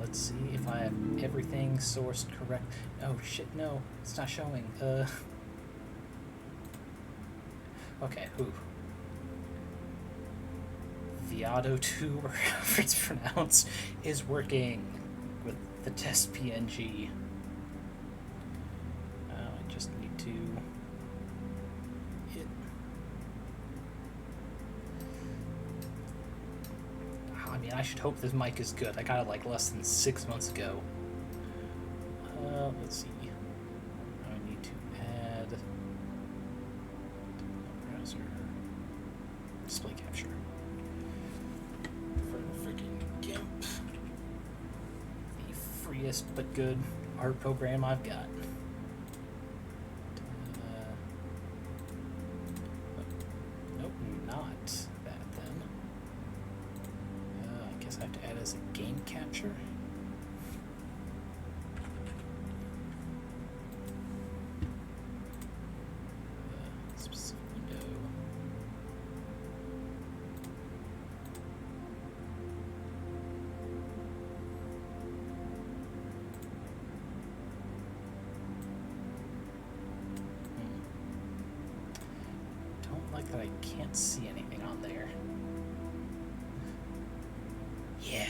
Let's see if I have everything sourced correct. Oh shit, no, it's not showing. Okay, who? Viado 2, or however it's pronounced, is working with the test PNG. I just need to hit. I mean, I should hope this mic is good. I got it like less than 6 months ago. Let's see. I need to add browser display capture for freaking GIMP, the freest but good art program I've got. Nope, not that then. I guess I have to add as a game capture. Specific window. Don't like that I can't see anything on there. Yeah,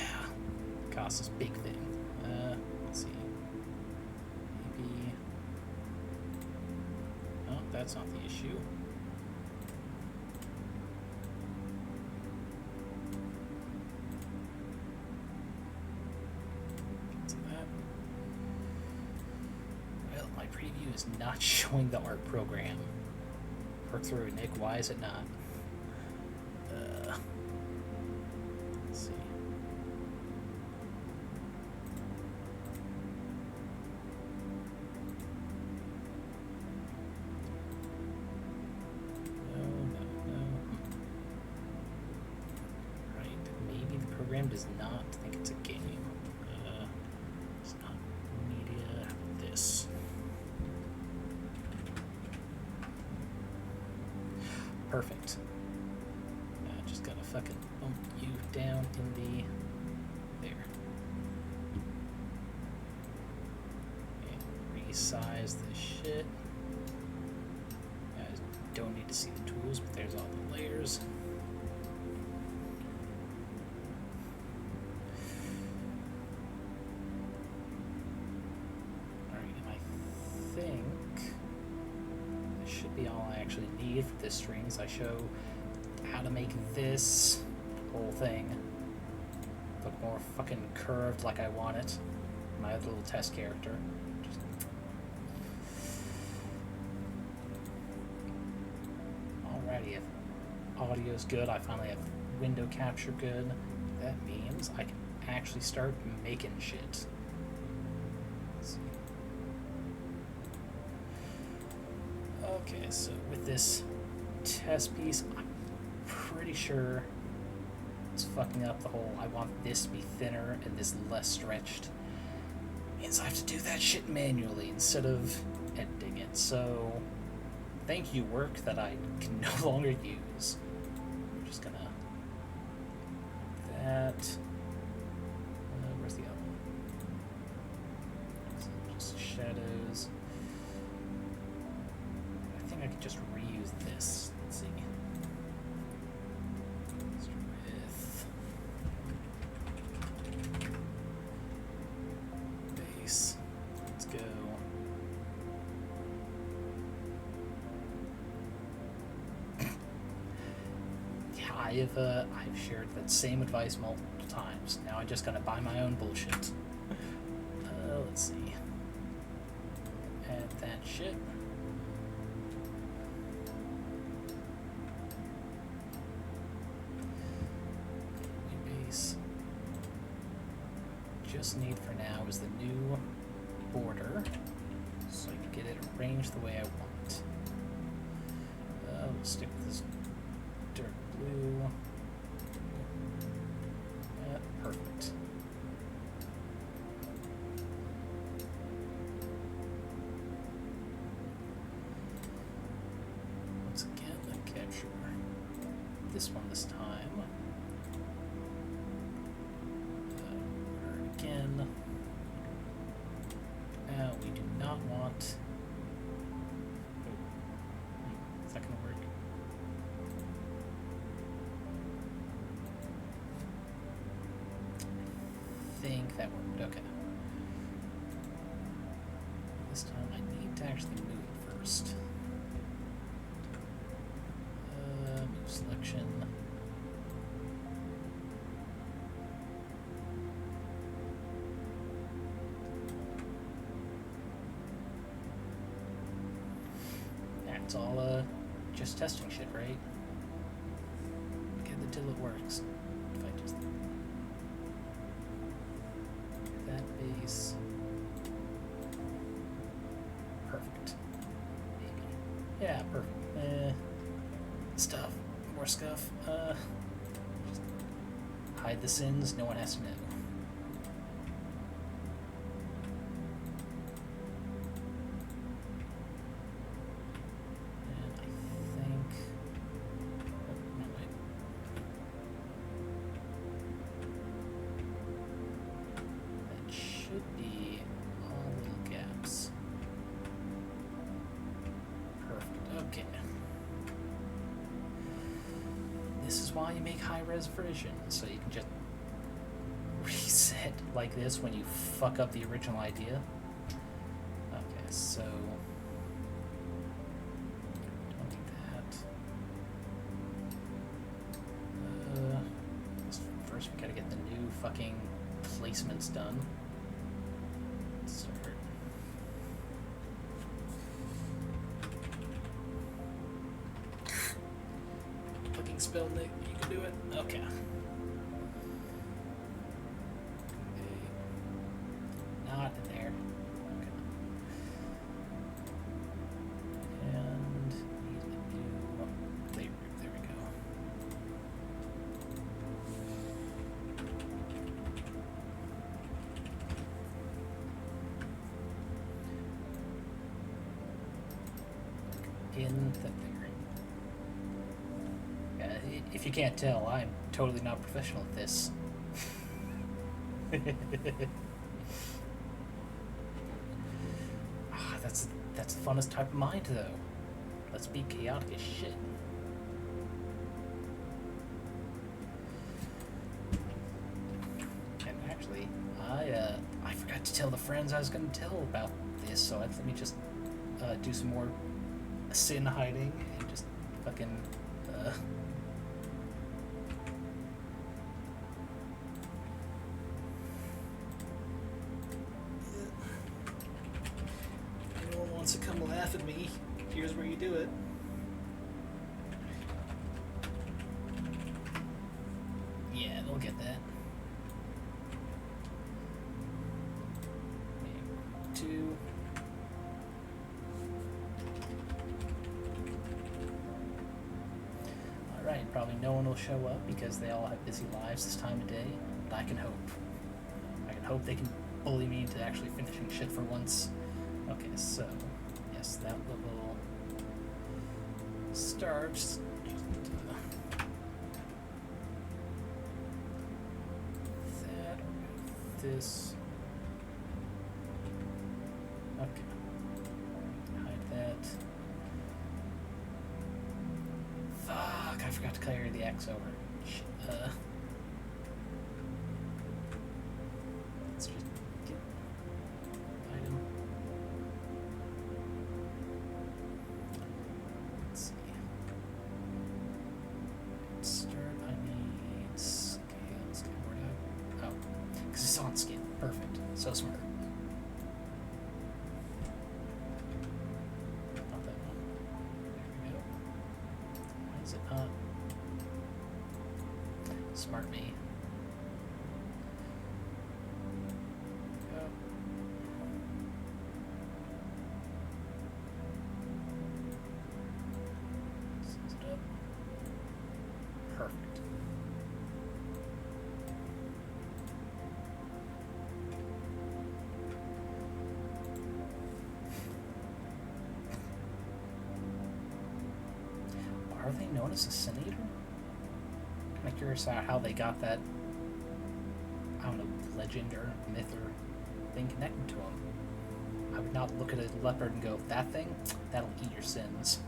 cost is big thing. Let's see. Maybe. Oh, that's not the issue. Cancel that. Well, my preview is not showing the art program. Work through it, Nick. Why is it not? Let's see. No. Right. Maybe the program does not think it's a game. It's not media. This. Perfect. I just gotta fucking bump you down in the... there. And resize the shit. I don't need to see the tools, but there's all the layers. Alright, and I think this should be all I actually need for this stream, is I show how to make this whole thing look more fucking curved like I want it. My little test character. Alrighty, if audio's good, I finally have window capture good. That means I can actually start making shit. Let's see. Okay, so with this test piece, I'm pretty sure it's fucking up the whole I want this to be thinner and this less stretched. Means I have to do that shit manually instead of editing it. So thank you, work that I can no longer use. I'm just gonna that. Where's the other one? So just shadows. I think I could just reuse this. Let's see. With base. Let's go. Yeah, I've shared that same advice multiple times. Now I just gotta buy my own bullshit. Let's see. Add that shit. Base. Just need for now is the new border, so I can get it arranged the way I want. We'll stick with this dark blue. Perfect. Once again, I capture this one this time. Again. think that worked. Okay. This time I need to actually move it first. Move selection. That's all just testing shit, right? Get it till it works. If I just that base. Perfect. Maybe. Yeah, perfect. Stuff. More scuff. Just hide the sins, no one has to know. And I think no wait. That should be all little gaps. Perfect. Okay. This is why you make high-res versions, so you can just reset like this when you fuck up the original idea. Okay, so don't need that. First we gotta get the new fucking placements done. Let's start. Spell Nick, you can do it. Okay. Not in there. Okay. And need a new plate group. There we go. In the thing. If you can't tell, I'm totally not professional at this. That's the funnest type of mind, though. Let's be chaotic as shit. And actually, I forgot to tell the friends I was going to tell about this, so let me just do some more sin hiding and just fucking. To come laugh at me, here's where you do it. Yeah, they'll get that. Maybe 2. Alright, probably no one will show up because they all have busy lives this time of day, but I can hope. I can hope they can bully me into actually finishing shit for once. Okay, so yes, that level starts. That, this. Okay. Hide that. Fuck! I forgot to carry the X over. Let's just get item. Let's see. Start. I need scale. Where do I? Oh, because it's on skin. Perfect. So smart. Not that one. There we go. Why is it not? Smart me. Go. Set it up. Perfect. Are they known as a Sin Eater? I'm curious how they got that, I don't know, legend or myth or thing connected to them. I would not look at a leopard and go, that thing, that'll eat your sins.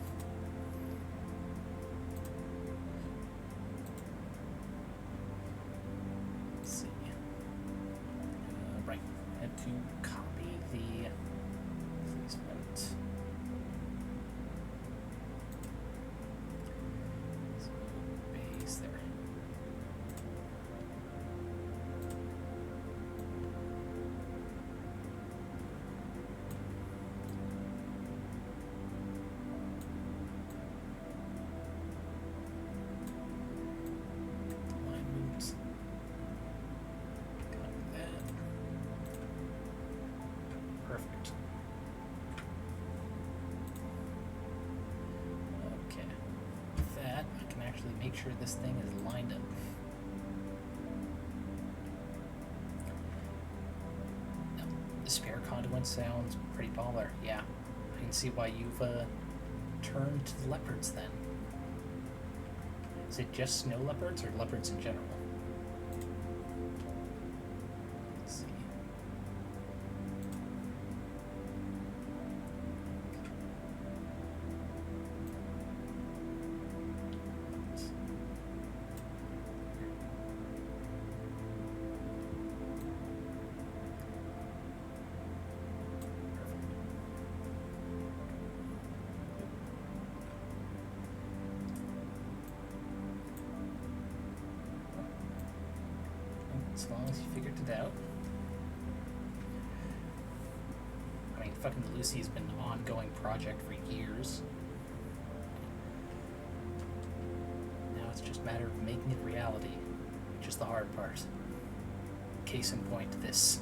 Let's see. Perfect. Okay. With that, I can actually make sure this thing is lined up. Now, the spare conduit sounds pretty baller. Yeah, I can see why you've turned to the leopards then. Is it just snow leopards or leopards in general? Let's see. As long as you figured it out. I mean, fucking Lucy's been an ongoing project for years. Now it's just a matter of making it reality, which is the hard part. Case in point, this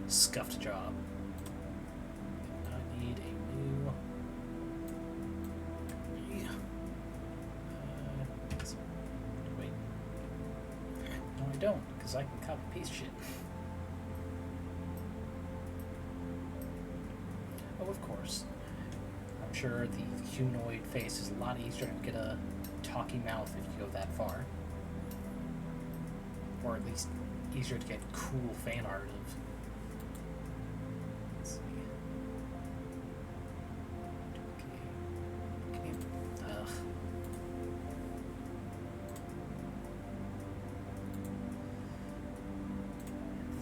scuffed job. I need a new... wait. No, I don't, because I can copy paste shit. Oh, of course. I'm sure the humanoid face is a lot easier to get a talking mouth if you go that far. Or at least easier to get cool fan art of. Let's see. Okay. Can you...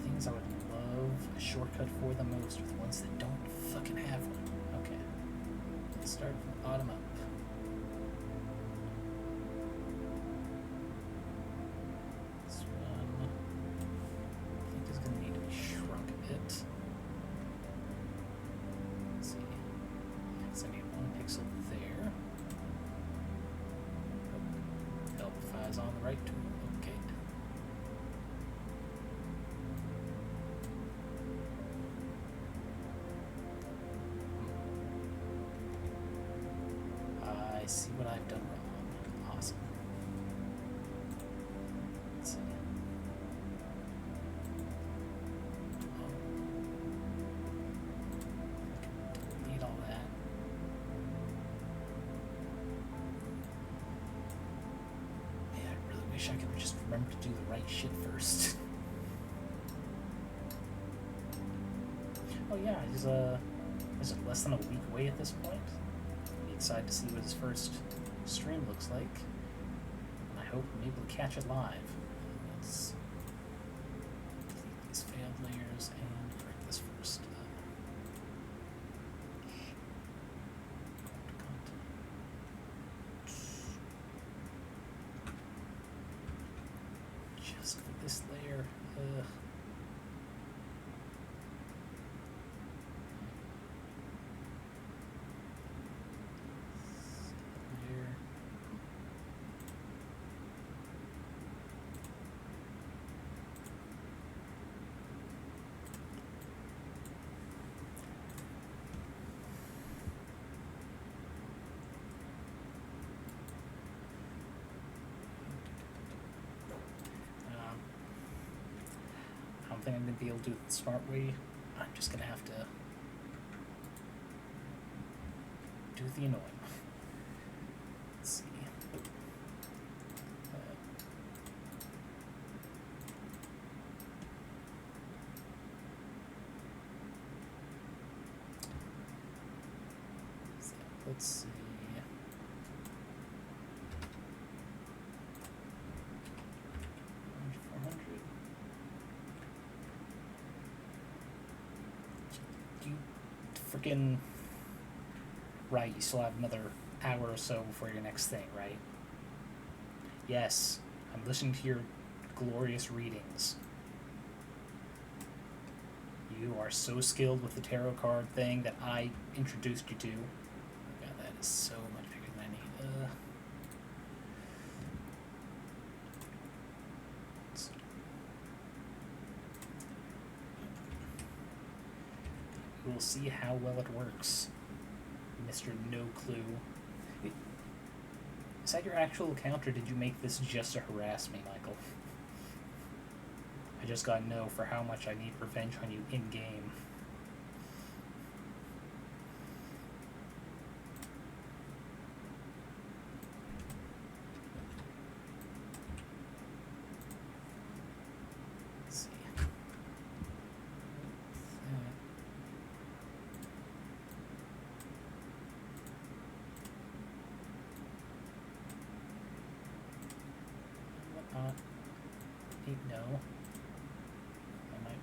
Things I would love a shortcut for the most with ones that don't fucking have one. Okay. Let's start from the bottom up. This one I think is gonna need to be shrunk a bit. Let's see. So I need 1 pixel there. Oh, Helpify's on the right tool. Okay. I see what I've done wrong. Awesome. Let's see. Delete all that. Man, I really wish I could just remember to do the right shit first. Oh yeah, is it less than a week away at this point? Excited to see what his first stream looks like. And I hope I'm able to catch it live. Let's delete these failed layers and correct this first. Just for this layer. I don't think I'm going to be able to do it the smart way. I'm just going to have to do the annoying. Let's see. Let's see. Freaking right, you still have another hour or so before your next thing, right? Yes, I'm listening to your glorious readings. You are so skilled with the tarot card thing that I introduced you to. Oh God, that is so much bigger than I need. We'll see how well it works. Mr. No Clue. Is that your actual account, or did you make this just to harass me, Michael? I just got no for how much I need revenge on you in-game. Let's see. Whatnot. No. I might.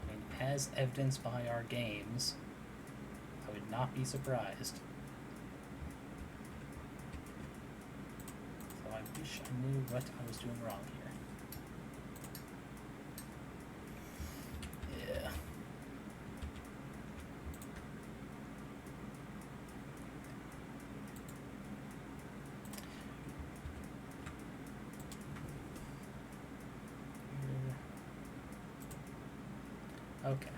I mean, as evidenced by our games, I would not be surprised. So I wish I knew what I was doing wrong here. Yeah. Okay.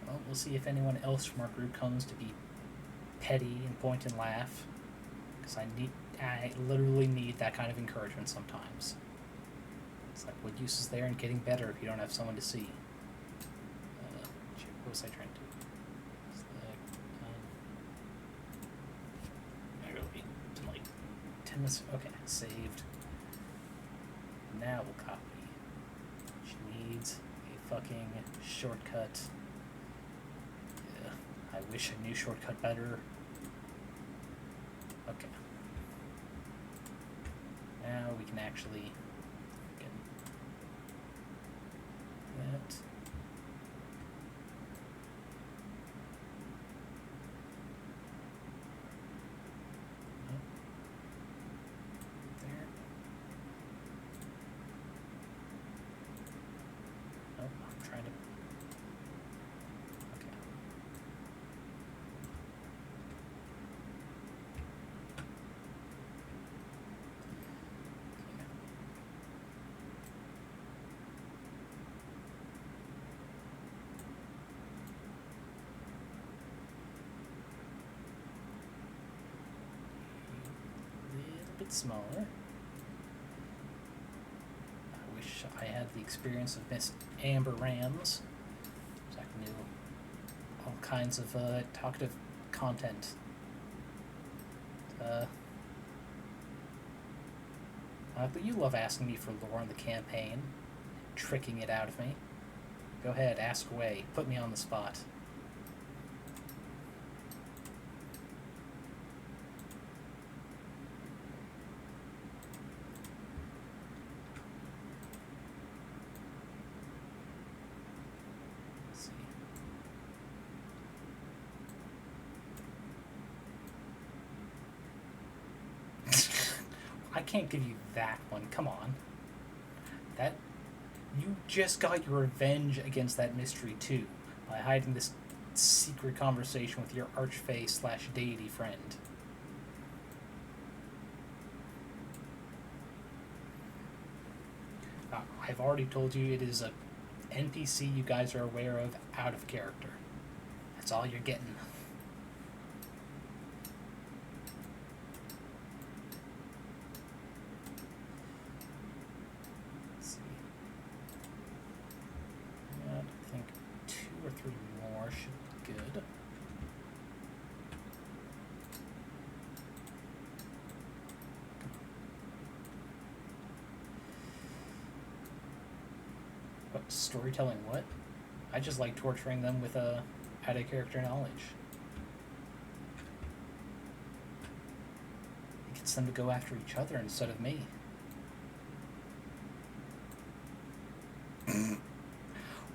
Well, we'll see if anyone else from our group comes to be petty and point and laugh, because I literally need that kind of encouragement sometimes. It's like, what use is there in getting better if you don't have someone to see? What was I trying to do? I really did like 10 minutes. Okay, saved. Now we'll copy. She needs a fucking shortcut. Yeah, I wish I knew shortcut better. Okay. Now we can actually get that. Nope. There. Nope, I'm trying to. Okay. A little bit smaller. I wish I had the experience of Miss Amber Rams, so I can do all kinds of talkative content. But you love asking me for lore in the campaign, tricking it out of me. Go ahead, ask away. Put me on the spot. Let's see. I can't give you that one. Come on. That you just got your revenge against that mystery too by hiding this secret conversation with your archfey/deity friend. I've already told you it is a NPC you guys are aware of out of character. That's all you're getting. Let's see. I think 2 or 3 more should be good. What, storytelling what? I just like torturing them with out-of-character knowledge. It gets them to go after each other instead of me.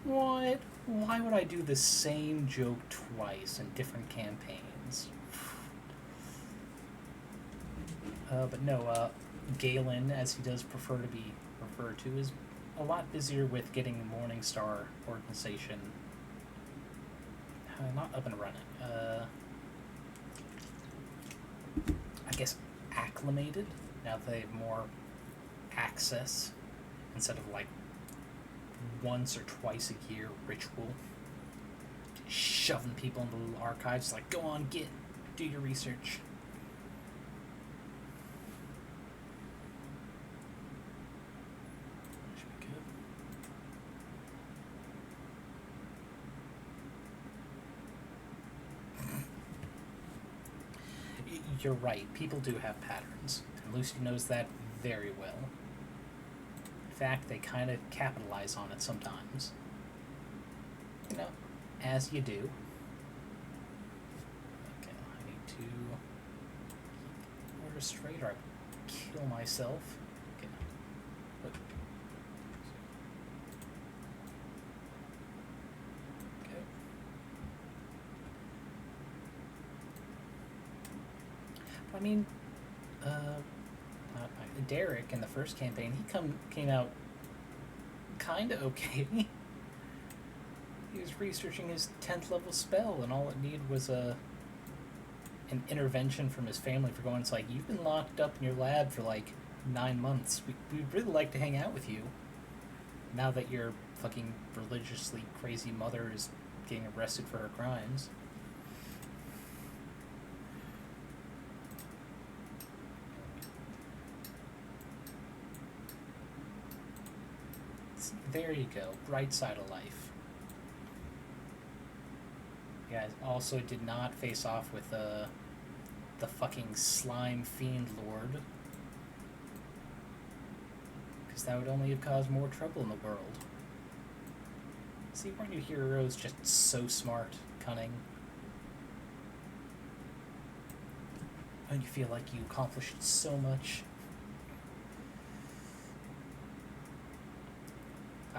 What? Why would I do the same joke twice in different campaigns? But no, Galen, as he does prefer to be referred to, is a lot busier with getting Morningstar organization not up and running. I guess acclimated, now that they have more access instead of like once or twice a year ritual, shoving people into little archives like, go on, do your research. Should be good. You're right, people do have patterns, and Lucy knows that very well. In fact, they kind of capitalize on it sometimes. You know, as you do. Okay, I need to keep the order straight or I kill myself. Okay. Okay. I mean, Derek in the first campaign, he came out kind of okay. He was researching his 10th level spell, and all it needed was an intervention from his family for going, it's like, you've been locked up in your lab for like 9 months. We'd really like to hang out with you. Now that your fucking religiously crazy mother is getting arrested for her crimes. There you go, bright side of life. You guys also did not face off with the fucking slime fiend lord, because that would only have caused more trouble in the world. See, weren't you heroes just so smart, cunning? And you feel like you accomplished so much?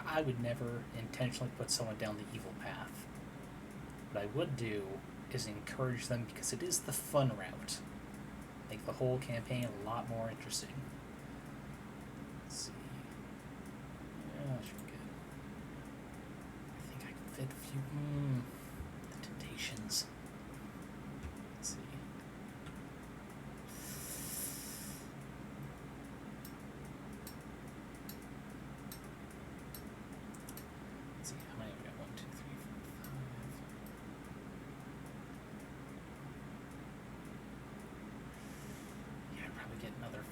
I would never intentionally put someone down the evil path. What I would do is encourage them, because it is the fun route. Make the whole campaign a lot more interesting. Let's see. Yeah, that should be good. I think I can fit a few. The temptations. Let's see. Let's see, how many have we got? 1, 2, 3, 4, 5. Yeah, I'd probably get another few.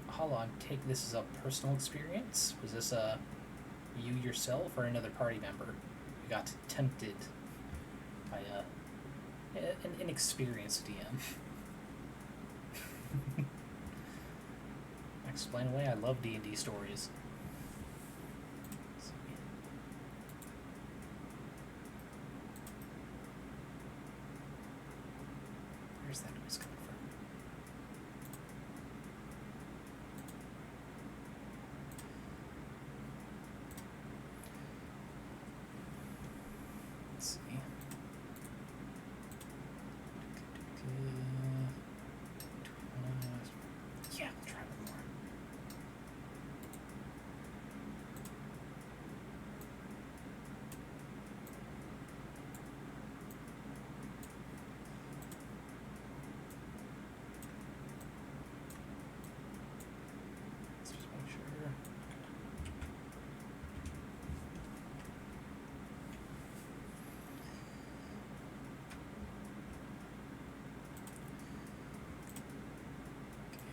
Hold on, take this as a personal experience? Was this you yourself or another party member who got tempted by an inexperienced DM? Explain away, I love D&D stories. Where's that noise coming from? Let's see. Yeah, we'll try one more. Let's just make sure.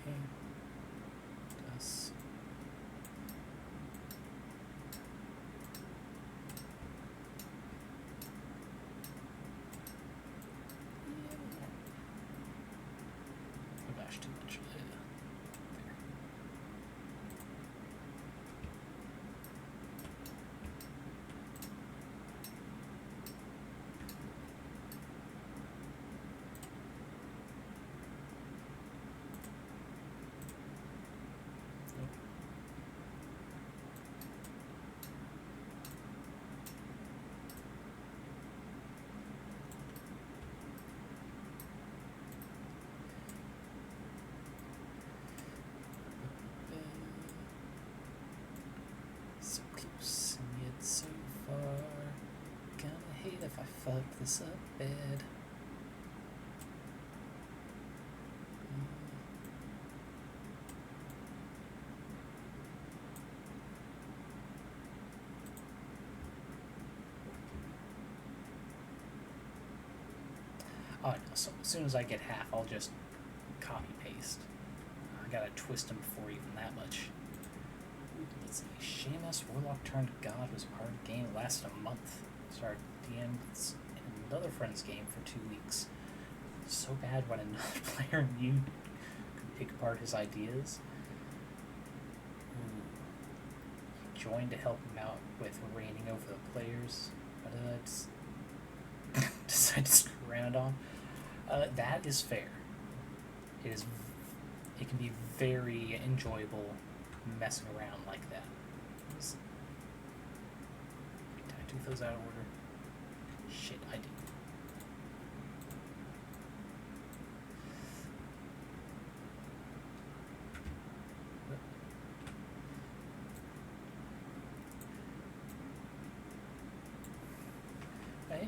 Okay. Das. Oh gosh, too much. There. Nope. I fucked this up bad. Oh no, so as soon as I get half, I'll just copy paste. I gotta twist them before even that much. Let's see, Seamus, Warlock turned God was part of the game. It lasted a month. Started DM in another friend's game for 2 weeks. So bad when another player knew could pick apart his ideas. He joined to help him out with reigning over the players, but just decided to screw around on. That is fair. It can be very enjoyable messing around like that. Did I do those out of order? Shit, I did.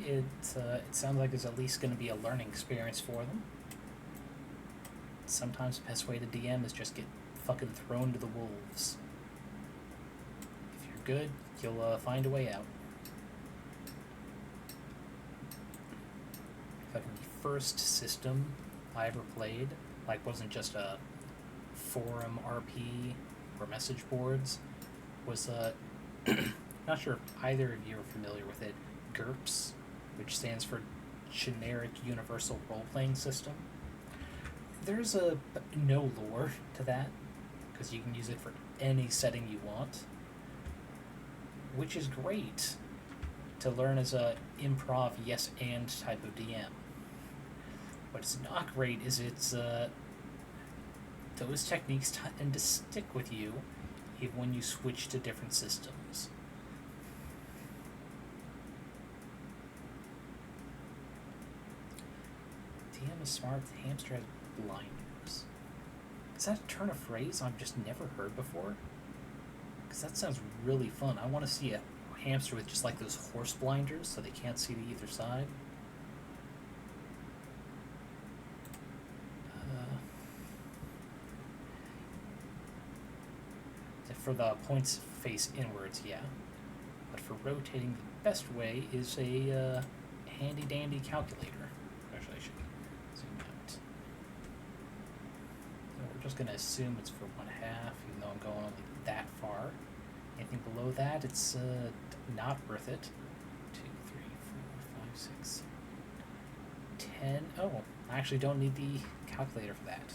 It sounds like there's at least going to be a learning experience for them. Sometimes the best way to DM is just get fucking thrown to the wolves. If you're good, you'll find a way out. Fucking the first system I ever played, like, wasn't just a forum RP or message boards, was not sure if either of you are familiar with it, GURPS, which stands for Generic Universal Role-Playing System. There's no lore to that, because you can use it for any setting you want, which is great to learn as a improv yes and type of DM. What's not great is those techniques tend to stick with you even when you switch to different systems. DM is smart, the hamster has blinders. Is that a turn of phrase I've just never heard before? Because that sounds really fun. I want to see a hamster with just like those horse blinders so they can't see to either side. For the points face inwards, yeah. But for rotating, the best way is a handy-dandy calculator. Actually, I should zoom out. So we're just going to assume it's for 1/2, even though I'm going only that far. Anything below that, it's not worth it. 2, 3, 4, 5, 6, 10. Oh, I actually don't need the calculator for that.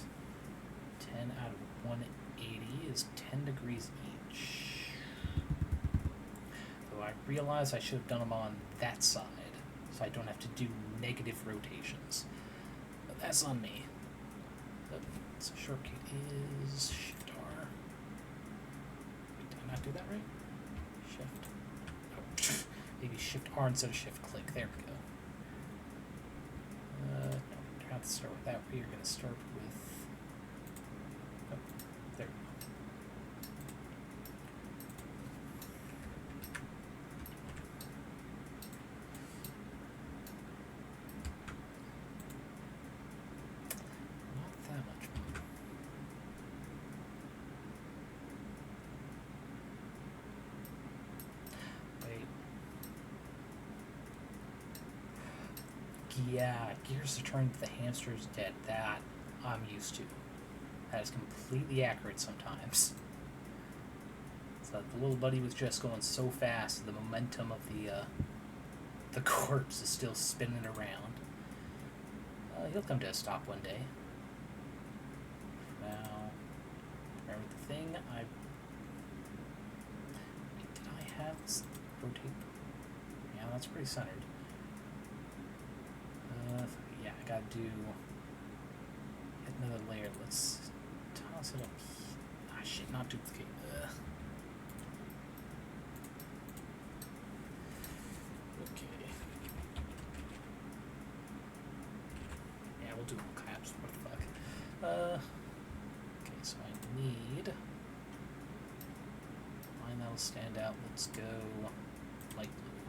10 out of 180 is 10 degrees each. Though I realize I should have done them on that side, so I don't have to do negative rotations. But that's on me. So shortcut is Shift R. Wait, did I not do that right? Shift. Oh, maybe Shift R instead of Shift click. There we go. No, you have to start with that. You're going to start with. Oh, there we go. Not that much more. Wait. Yeah, gears to turn the hamster's dead. That I'm used to. That is completely accurate sometimes. So the little buddy was just going so fast, the momentum of the corpse is still spinning around. He'll come to a stop one day. Now, remember the thing? Did I have this rotate? Yeah, that's pretty centered. Yeah, I gotta do another layer. Let's toss it up. Ah, shit, not duplicate. Okay. Yeah, we'll do all caps. What the fuck? Okay, so I need line that'll stand out. Let's go light blue.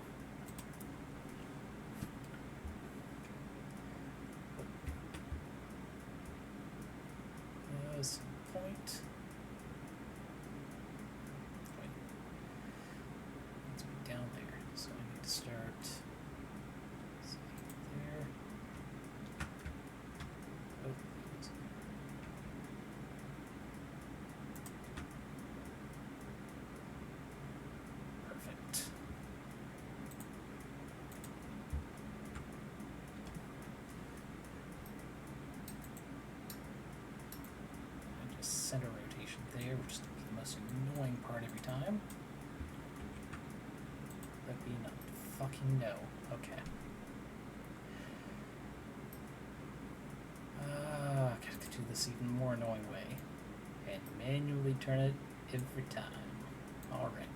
center rotation there, which is the most annoying part every time. That being a fucking no. Okay. Gotta do this even more annoying way. And manually turn it every time. Alright.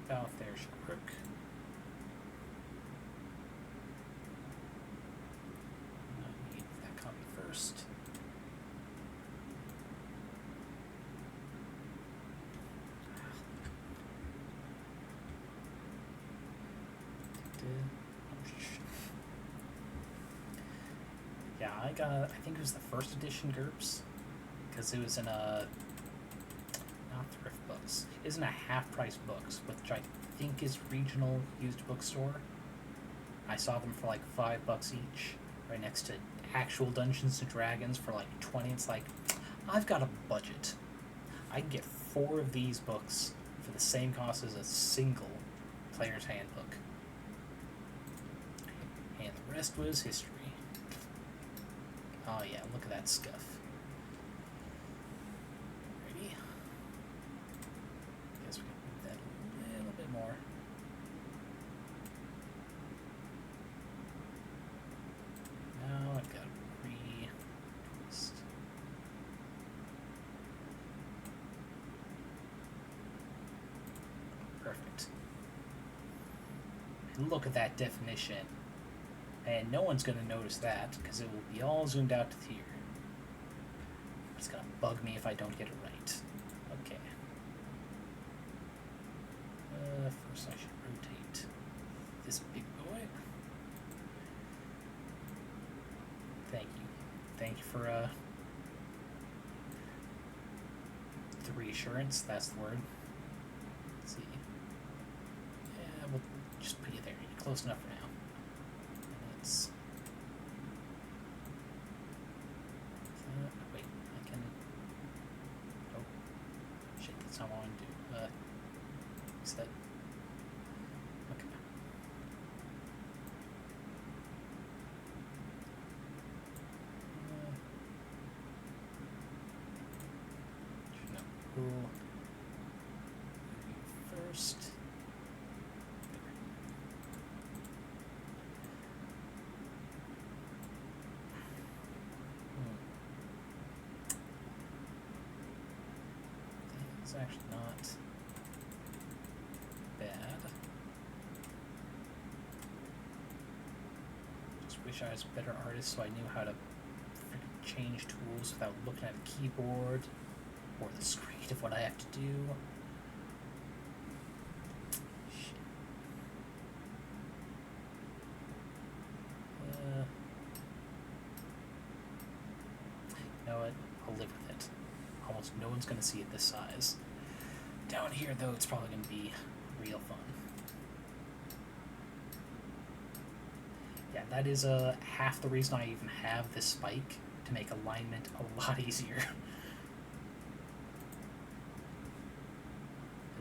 About there's your crook. I need that copy first. Yeah, I think it was the first edition GURPS, because it was in a, not thrift books, it was in a half-price books, which I think is regional used bookstore. I saw them for like $5 each, right next to actual Dungeons & Dragons for like 20. It's like, I've got a budget. I can get 4 of these books for the same cost as a single player's handbook. And the rest was history. Oh yeah, look at that scuff. Ready? Guess we can move that a little bit more. Now I've got to re-twist. Perfect. And look at that definition. And no one's going to notice that, because it will be all zoomed out to here. It's going to bug me if I don't get it right. Okay. First I should rotate this big boy. Thank you. Thank you for the reassurance. That's the word. Let's see. Yeah, we'll just put you there. You're close enough for now. Wait, I can. Oh, shit, that's not what I want to do. Is that. Okay. No, pull. First. It's actually not bad. Just wish I was a better artist so I knew how to freaking change tools without looking at a keyboard or the screen of what I have to do. Shit. You know what? I'll live with it. Almost no one's going to see it this size. Down here, though, it's probably going to be real fun. Yeah, that is half the reason I even have this spike, to make alignment a lot easier.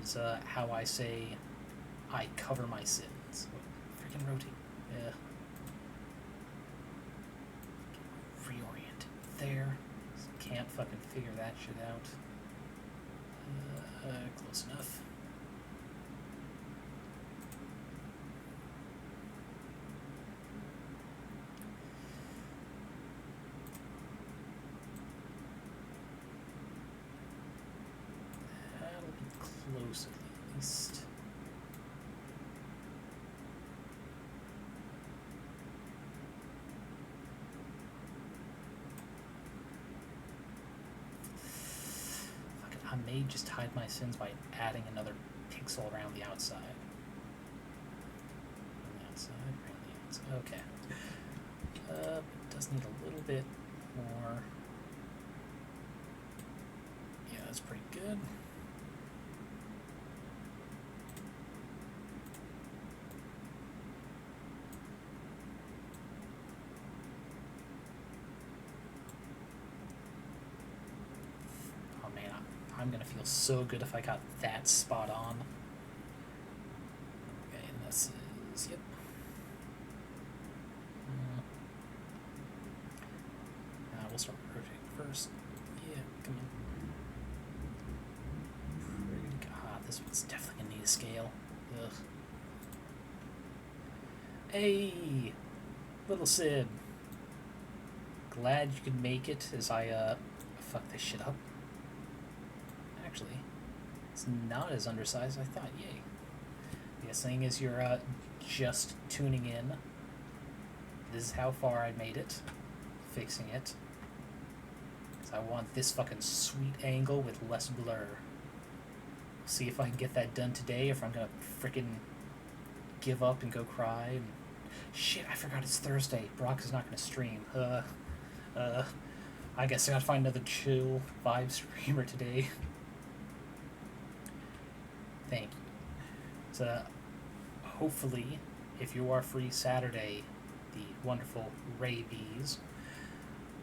Is how I say I cover my sins. Freaking rotate. Yeah. Reorient. There. Can't fucking figure that shit out. Close enough. That'll be close at least. I may just hide my sins by adding another pixel around the outside. On the outside, around the outside. Okay. It does need a little bit more. Yeah, that's pretty good. I'm gonna feel so good if I got that spot on. Okay, and this is, yep. We'll start first. Yeah, come on. God, this one's definitely gonna need a scale. Ugh. Hey, little Sid. Glad you could make it as I fuck this shit up. Actually, it's not as undersized as I thought. Yay. The thing is, you're just tuning in. This is how far I made it. Fixing it. Because I want this fucking sweet angle with less blur. See if I can get that done today, or if I'm gonna frickin' give up and go cry. And shit, I forgot it's Thursday. Brock is not gonna stream. I guess I gotta find another chill vibe streamer today. Thank you. So, hopefully, if you are free Saturday, the wonderful Ray Bees,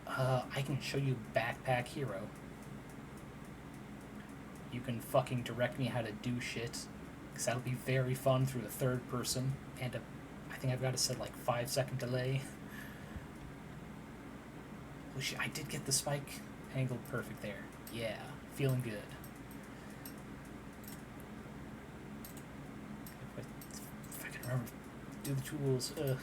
I can show you Backpack Hero. You can fucking direct me how to do shit, because that'll be very fun through a third person, and I think I've got to set like 5-second delay. Oh shit, I did get the spike angled perfect there. Yeah, feeling good. If I can remember to do the tools. There.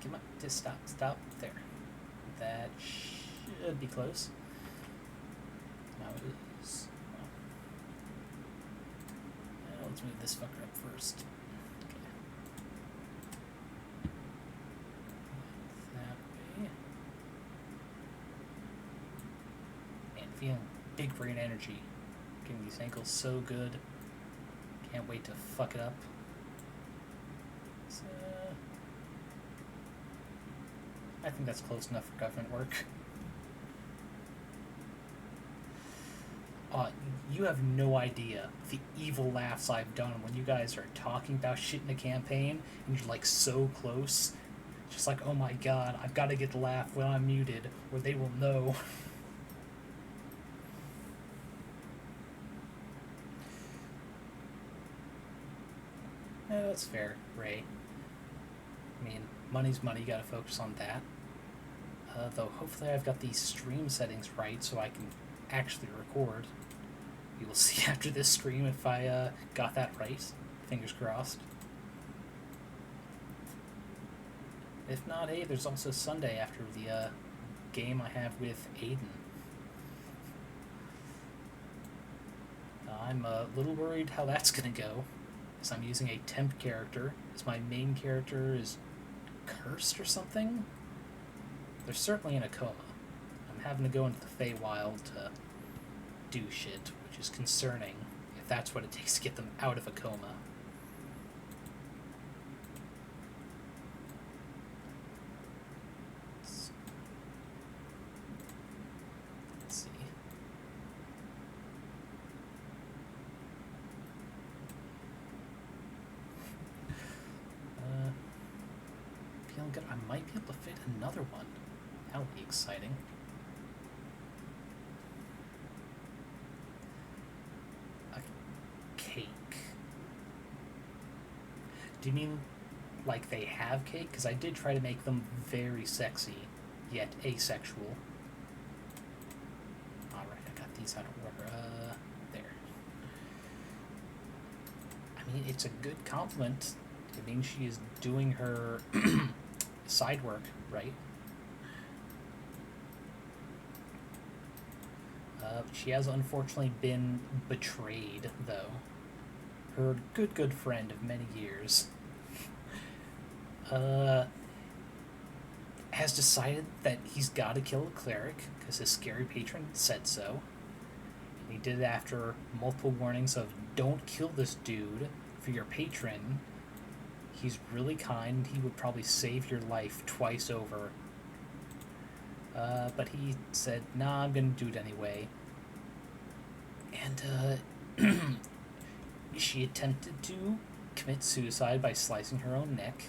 Come on, just stop. There. That should be close. Now it is. Let's move this fucker up first. Okay. That way. Man, feeling big brain energy. Getting these ankles so good. Can't wait to fuck it up. So, I think that's close enough for government work. You have no idea the evil laughs I've done when you guys are talking about shit in a campaign and you're like so close. Just like, oh my god, I've got to get the laugh when I'm muted or they will know. Yeah, that's fair, Ray. I mean, money's money, you gotta focus on that. Though hopefully I've got these stream settings right so I can actually record. You will see after this stream if I got that right. Fingers crossed. If not, hey, there's also Sunday after the game I have with Aiden. I'm a little worried how that's gonna go, because I'm using a temp character, as my main character is cursed or something? They're certainly in a coma. I'm having to go into the Feywild to do shit, which is concerning, if that's what it takes to get them out of a coma. Let's see. Feeling good. I might be able to fit another one. That'll be exciting. Cake. Do you mean like they have cake? Because I did try to make them very sexy, yet asexual. Alright, I got these out of order. There. I mean, it's a good compliment. It means she is doing her side work, right? She has unfortunately been betrayed, though. Her good friend of many years has decided that he's got to kill a cleric because his scary patron said so. And he did it after multiple warnings of, don't kill this dude for your patron. He's really kind. He would probably save your life twice over. But he said, nah, I'm going to do it anyway. And she attempted to commit suicide by slicing her own neck.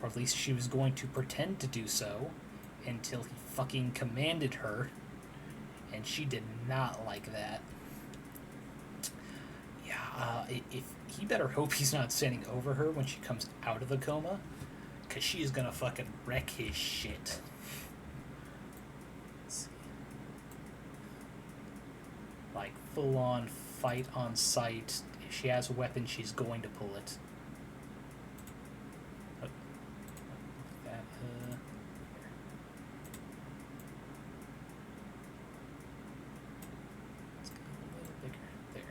Or at least she was going to pretend to do so until he fucking commanded her. And she did not like that. Yeah, If he better hope he's not standing over her when she comes out of the coma, because she's gonna fucking wreck his shit. Let's see. Like, full on fight on sight. If she has a weapon, she's going to pull it. Oh. That, let's get a little bigger. There.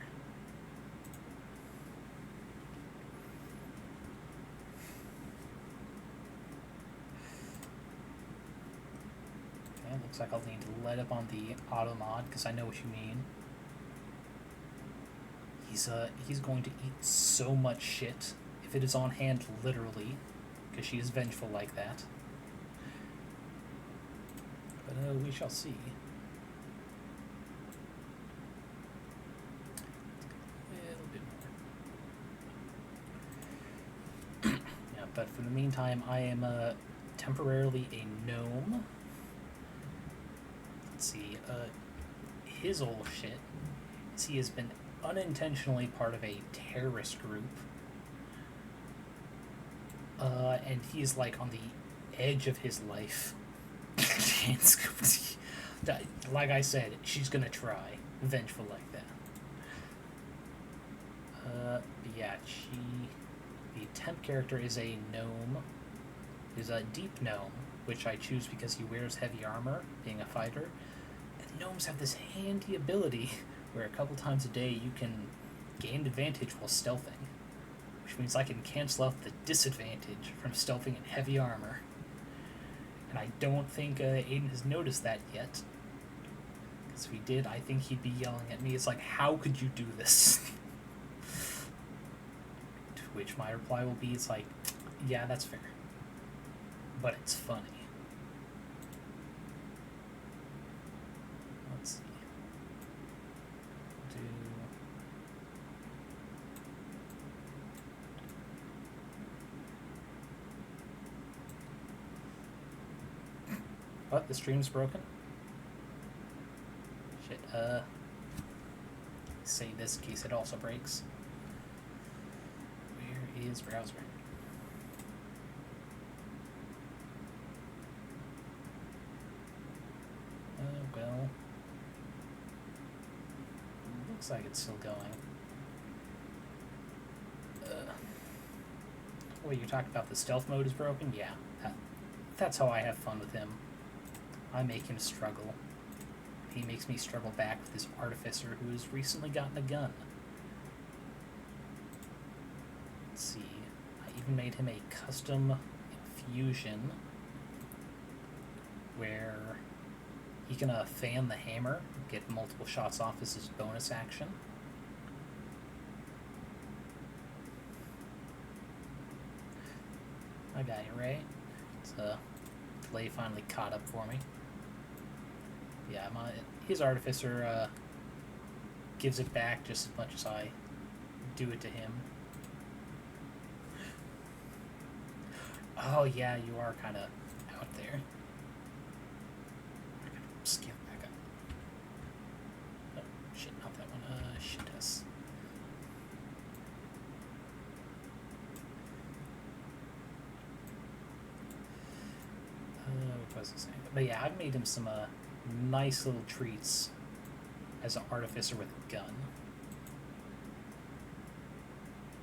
Okay, looks like I'll need to let up on the auto mod, because I know what you mean. He's going to eat so much shit, if it is on hand, literally, because she is vengeful like that. But we shall see. A little bit more. Yeah, but for the meantime, I am temporarily a gnome. Let's see. His old shit is he has been unintentionally part of a terrorist group, and he's like on the edge of his life. Like I said, she's gonna try vengeful like that. But yeah, the temp character is a gnome, is a deep gnome, which I choose because he wears heavy armor, being a fighter. And gnomes have this handy ability where a couple times a day you can gain advantage while stealthing, which means I can cancel out the disadvantage from stealthing in heavy armor. And I don't think Aiden has noticed that yet. Because if he did, I think he'd be yelling at me. It's like, how could you do this? To which my reply will be, it's like, yeah, that's fair. But it's funny. Let's see. What? The stream's broken? Shit, save this in case it also breaks. Where is browser? Well, looks like it's still going. Wait, you're talking about the stealth mode is broken? Yeah, that's how I have fun with him. I make him struggle. He makes me struggle back with this artificer who has recently gotten a gun. Let's see. I even made him a custom infusion where he can fan the hammer, get multiple shots off as his bonus action. I got you, right? It's delay finally caught up for me. Yeah, his artificer gives it back just as much as I do it to him. Oh yeah, you are kind of out there. I gotta skip back up. Oh shit, not that one. Shit us. What was I saying? But yeah, I've made him some nice little treats as an artificer with a gun.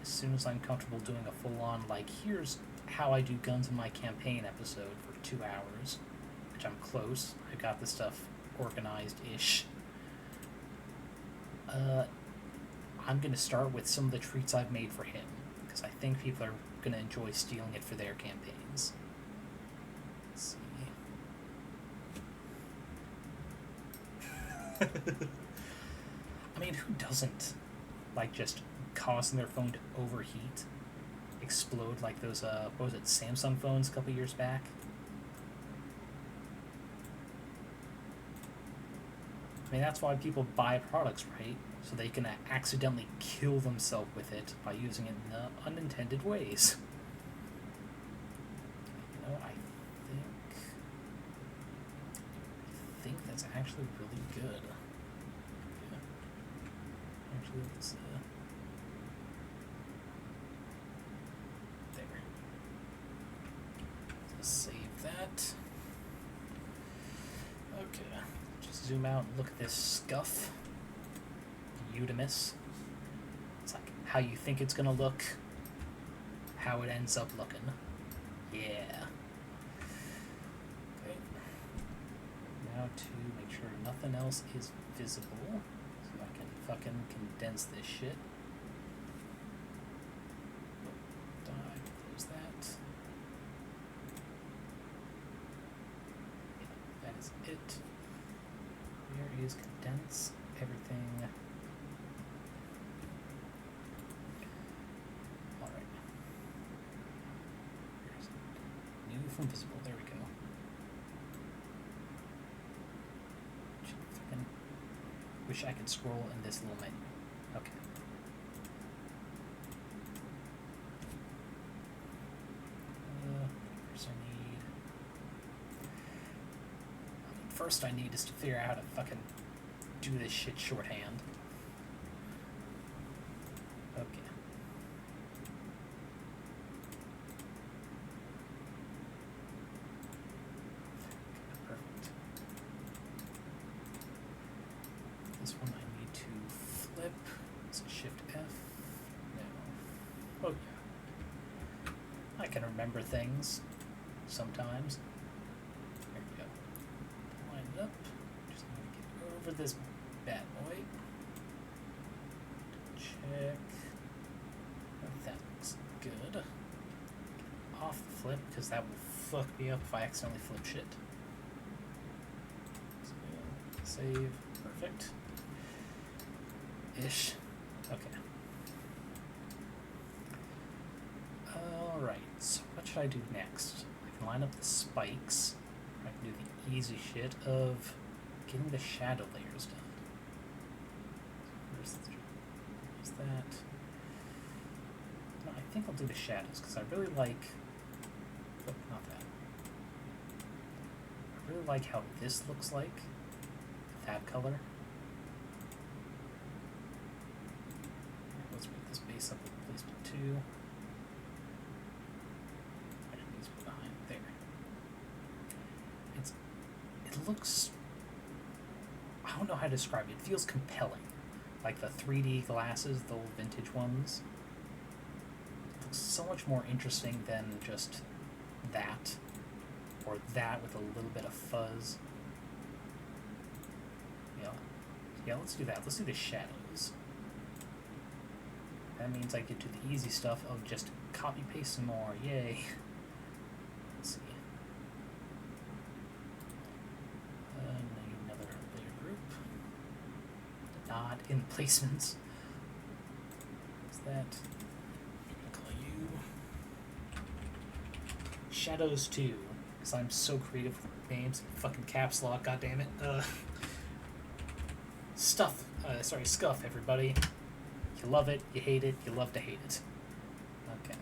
As soon as I'm comfortable doing a full-on, like, here's how I do guns in my campaign episode for 2 hours, which I'm close. I got the stuff organized-ish. I'm going to start with some of the treats I've made for him, because I think people are going to enjoy stealing it for their campaigns. Let's see. I mean, who doesn't like just causing their phone to overheat, explode like those what was it, Samsung phones a couple years back? I mean, that's why people buy products, right? So they can accidentally kill themselves with it by using it in unintended ways. You know, I think that's actually really good. Yeah. Actually, let's zoom out and look at this scuff. Udamus. It's like how you think it's gonna look, how it ends up looking. Yeah. Okay. Now to make sure nothing else is visible, so I can fucking condense this shit. Close that. Yeah, that is it. Where is condense everything? Alright. New from visible, there we go. Wish I could scroll in this little menu. Okay. First I need is to figure out how to fucking do this shit shorthand. Okay. Perfect. This one I need to flip. Is it Shift F? No. Oh yeah. I can remember things sometimes. There we go. Line it up. Just need to get over this bad boy. Check. That looks good. Off the flip, because that will fuck me up if I accidentally flip shit. So, save. Perfect. Ish. Okay. Alright, so what should I do next? I can line up the spikes. I can do the easy shit of getting the shadow layers done. Where's that? No, I think I'll do the shadows, because I really like... Oh, not that. I really like how this looks like. That color. Let's make this base up with placement 2. And these behind there. It looks... I don't know how to describe it. It feels compelling. Like the 3D glasses, the old vintage ones. It looks so much more interesting than just that. Or that with a little bit of fuzz. Yeah, let's do that. Let's do the shadows. That means I get to the easy stuff of just copy paste some more. Yay. Let's see. Need another layer group. Not in placements. What's that? I'm gonna call you Shadows 2. Because I'm so creative with names. Fucking caps lock, goddammit. Scuff, everybody. You love it, you hate it, you love to hate it. Okay.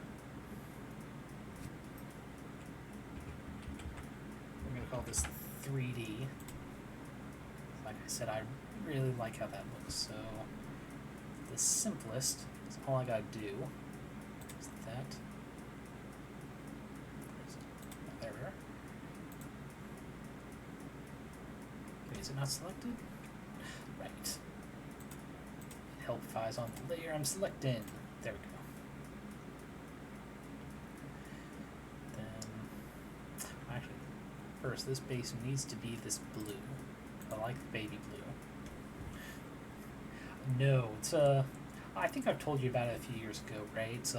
We're going to call this 3D. Like I said, I really like how that looks, so the simplest is all I got to do is that. There we are. Okay, is it not selected? Right. Help eyes on the layer I'm selecting. There we go. Then, actually, first, this base needs to be this blue. I like the baby blue. No, it's I think I've told you about it a few years ago, right? It's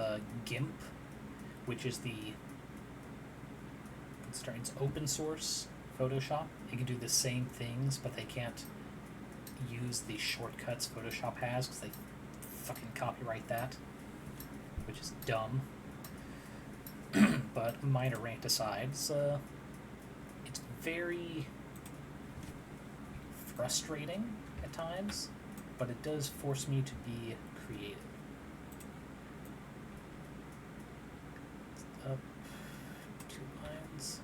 GIMP, which is it's open source Photoshop. They can do the same things, but they can't use the shortcuts Photoshop has because they fucking copyright that, which is dumb. But minor rant aside, it's very frustrating at times, but it does force me to be creative. Up 2 lines.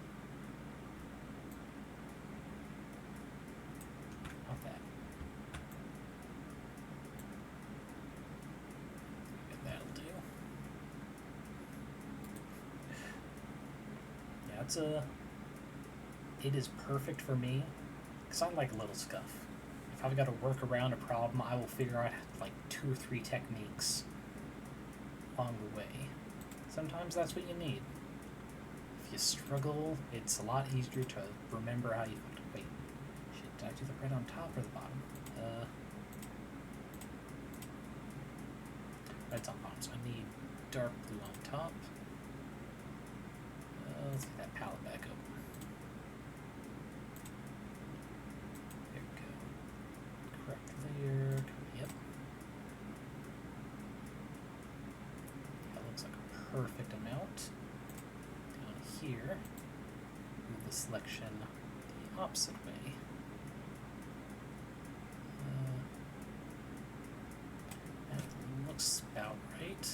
Not that. That'll do. Yeah, it is perfect for me because I like a little scuff. If I've got to work around a problem, I will figure out like 2 or 3 techniques along the way. Sometimes that's what you need. If you struggle, it's a lot easier to remember how you... Wait, shit, did I do the red on top or the bottom? Red's on bottom, so I need dark blue on top. Let's get that palette back up. There we go. Correct layer. Yep. That looks like a perfect amount. Down here, move the selection the opposite way. That looks about right.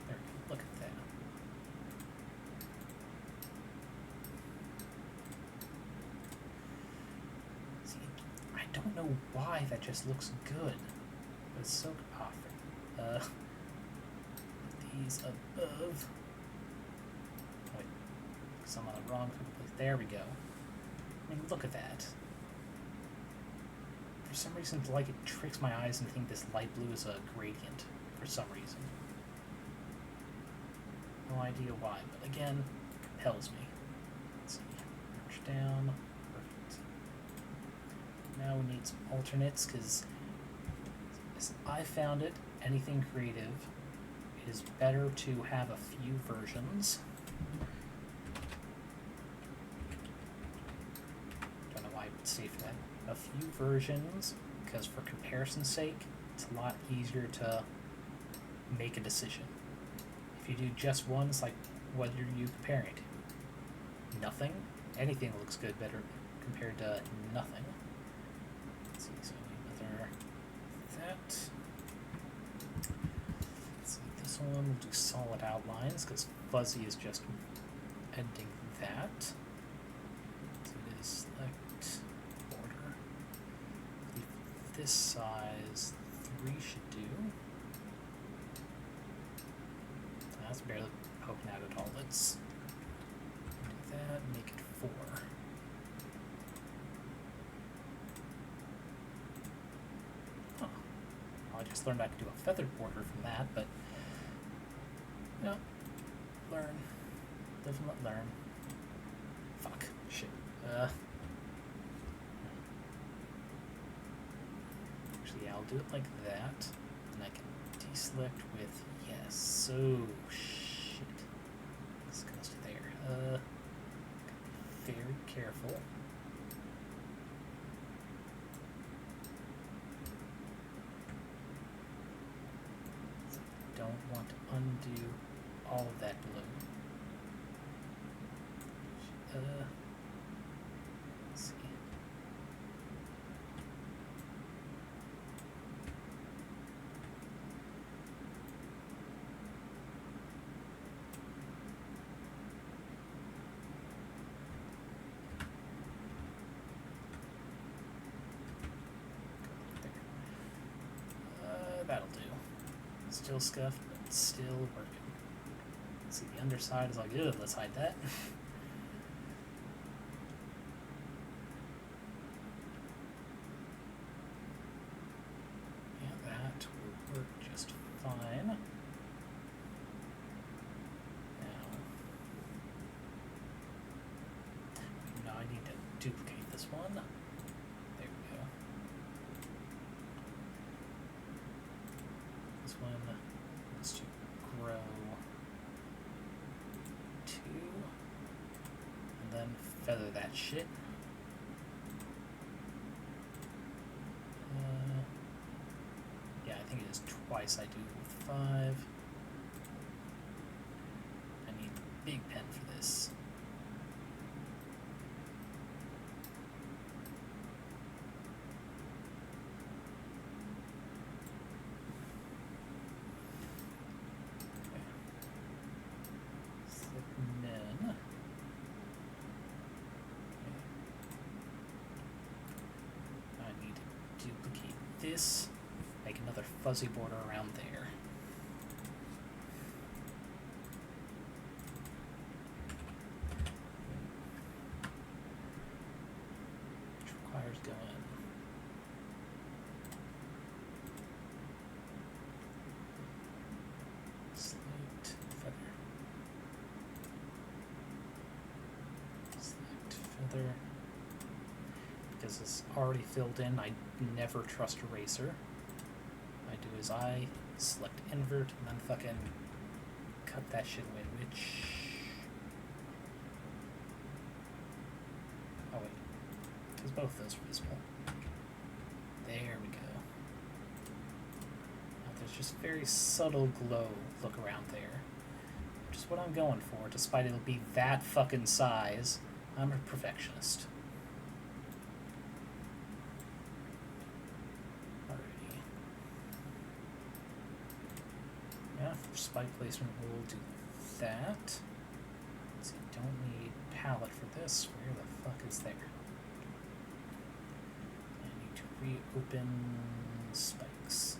There we go. Look at that. See, I don't know why that just looks good. But it's so perfect. These above. Wait, because I'm on the wrong place. There we go. I mean, look at that. For some reason, like, it tricks my eyes and think this light blue is a gradient. For some reason. No idea why, but again, compels me. Let's see. Merge down. Perfect. Now we need some alternates, because as I found it, anything creative, it is better to have a few versions. Don't know why I would say for that. A few versions, because for comparison's sake, it's a lot easier to make a decision. If you do just one, it's like, what are you comparing to? Nothing? Anything looks good better compared to nothing. Let's see, so another that. Let's see, this one we'll do solid outlines, because fuzzy is just ending that. So it is select border. This size 3 should do. That's barely poking out at all. Let's do that, make it 4. Huh. Well, I just learned I could do a feathered border from that, but no. Learn. Live and let learn. Fuck. Shit. Actually, yeah, I'll do it like that, and I can deselect with yes. So shit. This goes to there. Gotta be very careful. Don't want to undo all of that blue. Let's see. That'll do. Still scuffed, but still working. See, the underside is like, ugh, let's hide that. Yeah, that will work just fine. Now I need to duplicate this one. There we go. This one needs to grow 2, and then feather that shit. Yeah, I think it is twice I do 5. I need a big pen for this. This, make another fuzzy border around there. together. Because it's already filled in, I never trust eraser. What I do is I select invert and then fucking cut that shit away, which... Oh wait, because both those are visible. There we go. Now there's just very subtle glow look around there. Which is what I'm going for, despite it'll be that fucking size. I'm a perfectionist. Alrighty. Yeah, for spike placement we'll do that. Let's see, don't need palette for this. Where the fuck is there? I need to reopen spikes.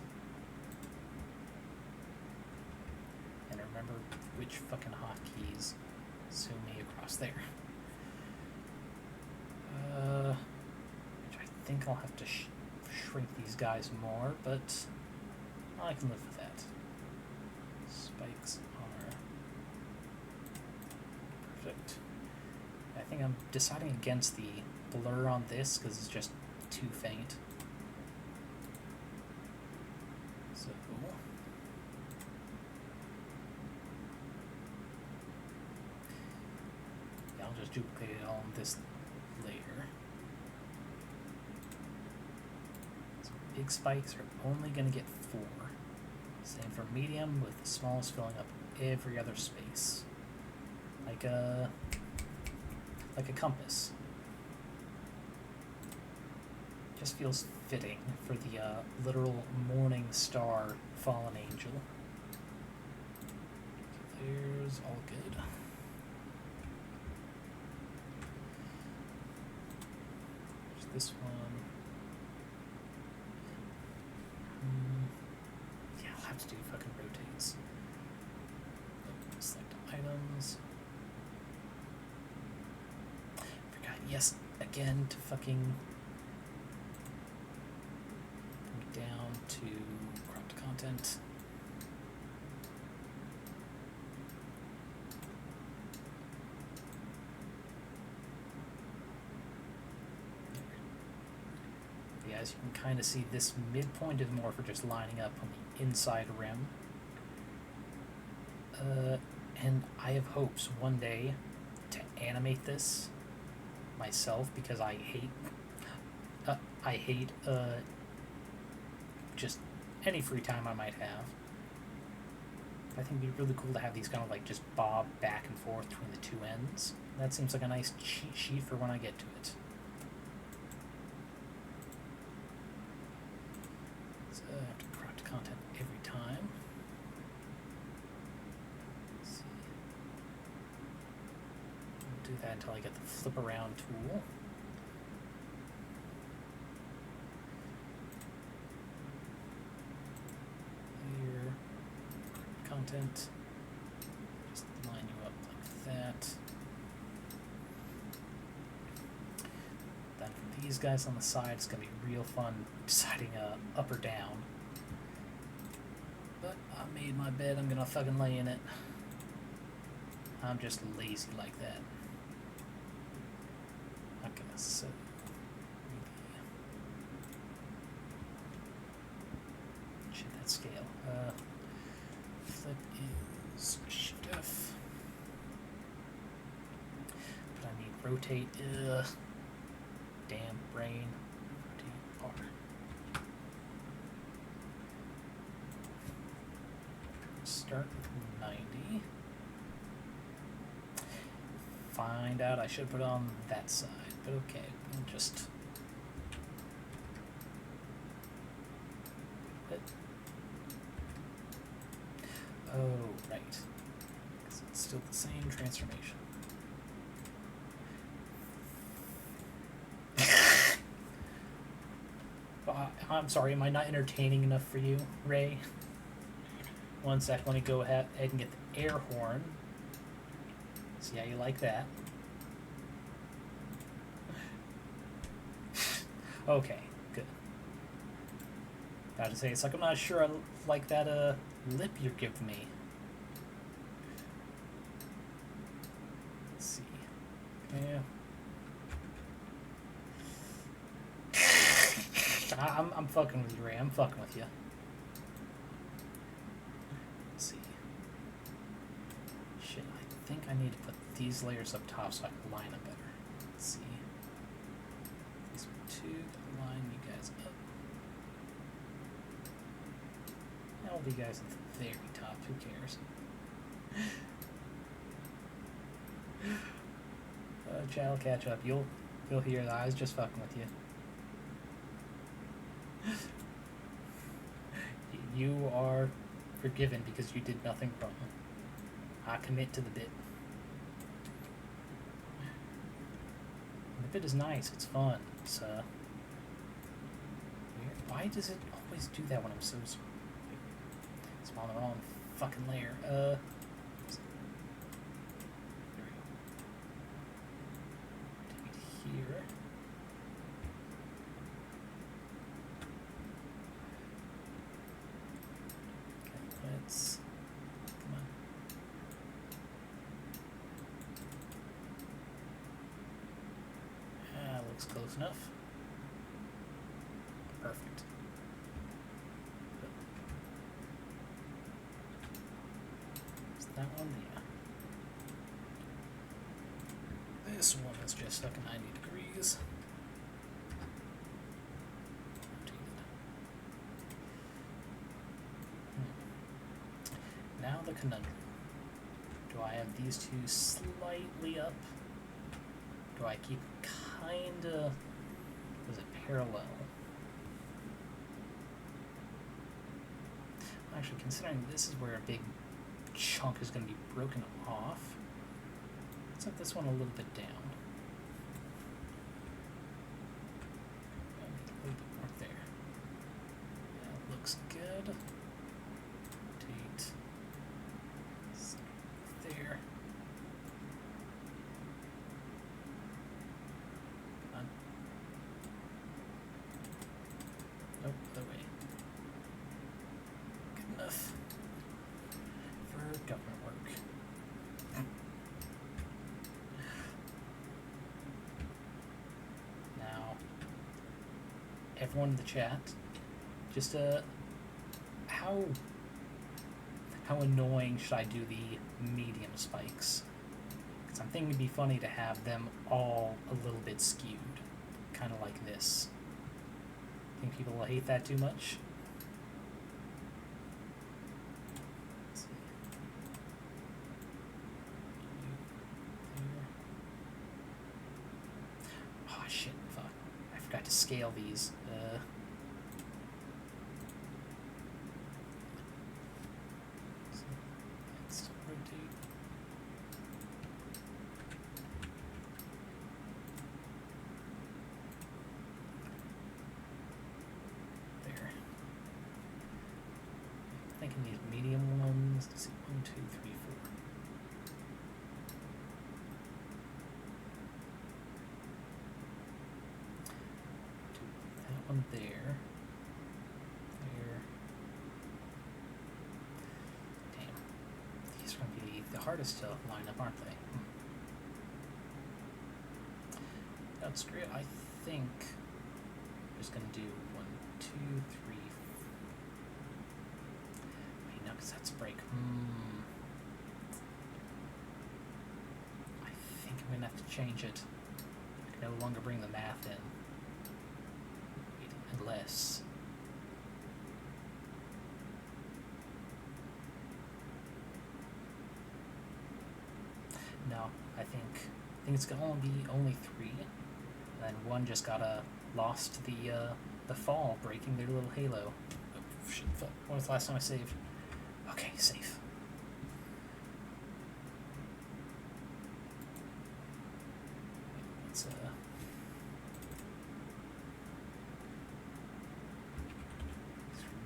And remember which fucking hotkeys zoom me across there. Which I think I'll have to shrink these guys more, but I can live with that. Spikes are perfect. I think I'm deciding against the blur on this because it's just too faint. So yeah, I'll just duplicate it all in this layer. So big spikes are only going to get 4. Same for medium, with the smallest filling up every other space. Like a compass. Just feels fitting for the literal morning star fallen angel. So there's all good. There's this one. Yeah, I'll have to do fucking rotates. Select items. Forgot, yes, again, to fucking bring it down to cropped content. Yeah, as you can kind of see, this midpoint is more for just lining up on the inside rim. And I have hopes one day to animate this myself, because I hate just any free time I might have. I think it'd be really cool to have these kind of like just bob back and forth between the two ends. That seems like a nice cheat sheet for when I get to it. So I have to crop content every time. Let's see. I'll do that until I get the flip around tool. Here, content. Just line you up like that. Then for these guys on the side, it's gonna be real fun deciding up or down. But I made my bed, I'm gonna fucking lay in it. I'm just lazy like that. Okay, so shit, that scale. Flip is Shift F. But I need rotate. Damn brain. Rotate R. Start with 90. Find out I should put it on that side, but okay, we'll just. What? Oh, right. Because it's still the same transformation. I'm sorry, am I not entertaining enough for you, Ray? One sec, let me go ahead and get the air horn. See how you like that. Okay, good. About to say, it's like I'm not sure I like that lip you're giving me. Let's see. Yeah. I'm fucking with you, Ray. I'm fucking with you. Let's see. Shit, I think I need to put these layers up top so I can line up better. Let's see. These two line you guys up. I'll be guys at the very top. Who cares? Chat will catch up. You'll hear that. I was just fucking with you. You are forgiven because you did nothing wrong. I commit to the bit. The bit is nice. It's fun. It's weird. Why does it always do that when I'm so small on the wrong fucking layer? There we go. Take it here. Okay, let's come on. Looks close enough. Perfect. Is that one? Yeah. This one is just stuck at 90 degrees. Now the conundrum. Do I have these two slightly up? Do I keep kinda, was it parallel? Actually, considering this is where a big chunk is going to be broken off, let's set this one a little bit down. A little bit more there. That looks good. Rotate. There. Nope, other way. Good enough for government work. Now, everyone in the chat, just how annoying should I do the medium spikes? Because I'm thinking it'd be funny to have them all a little bit skewed, kind of like this. Think people will hate that too much? Let's see. Oh shit, fuck. I forgot to scale these. Let's rotate. Thinking these medium ones. Let's see, 1, 2, 3, 4. Do that one there. There. Damn. These are going to be the hardest to line up, aren't they? That's great. I think I'm just going to do 1, 2, 3, 4. Because that's a break. I think I'm gonna have to change it. I can no longer bring the math in. Unless. No, I think it's gonna be only 3. And then one just got lost to the fall, breaking their little halo. Oh shit, fuck. When was the last time I saved? Okay, safe. Let's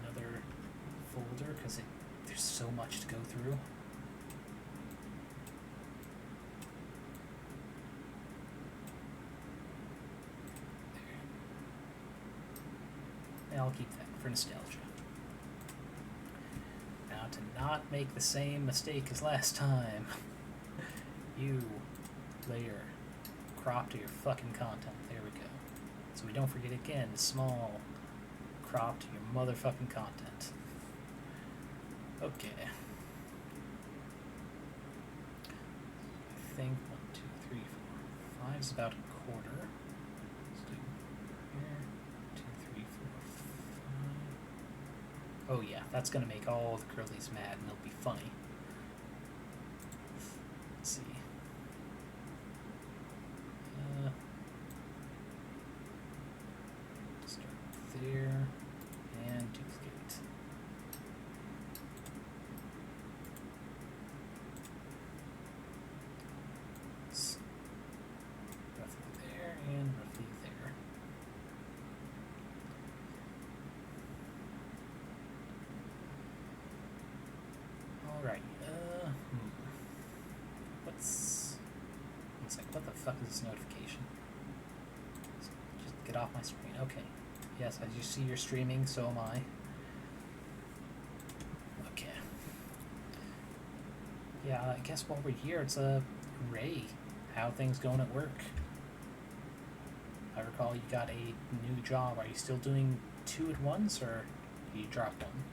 another folder because there's so much to go through. There. Yeah, I'll keep that for nostalgia. To not make the same mistake as last time. You layer crop to your fucking content. There we go. So we don't forget again, small cropped to your motherfucking content. Okay. I think 1, 2, 3, 4, 5 is about a quarter. Let's do here. 2, 3, 4, 5. Oh yeah, that's gonna make all the curlies mad and it'll be funny. Let's see. Start there and duplicate. Roughly there and roughly there. Alright, One sec, what the fuck is this notification? Just get off my screen. Okay. Yes, as you see, you're streaming, so am I. Okay. Yeah, I guess while we're here, it's Ray. How things going at work? I recall you got a new job. Are you still doing 2 at once, or you dropped one?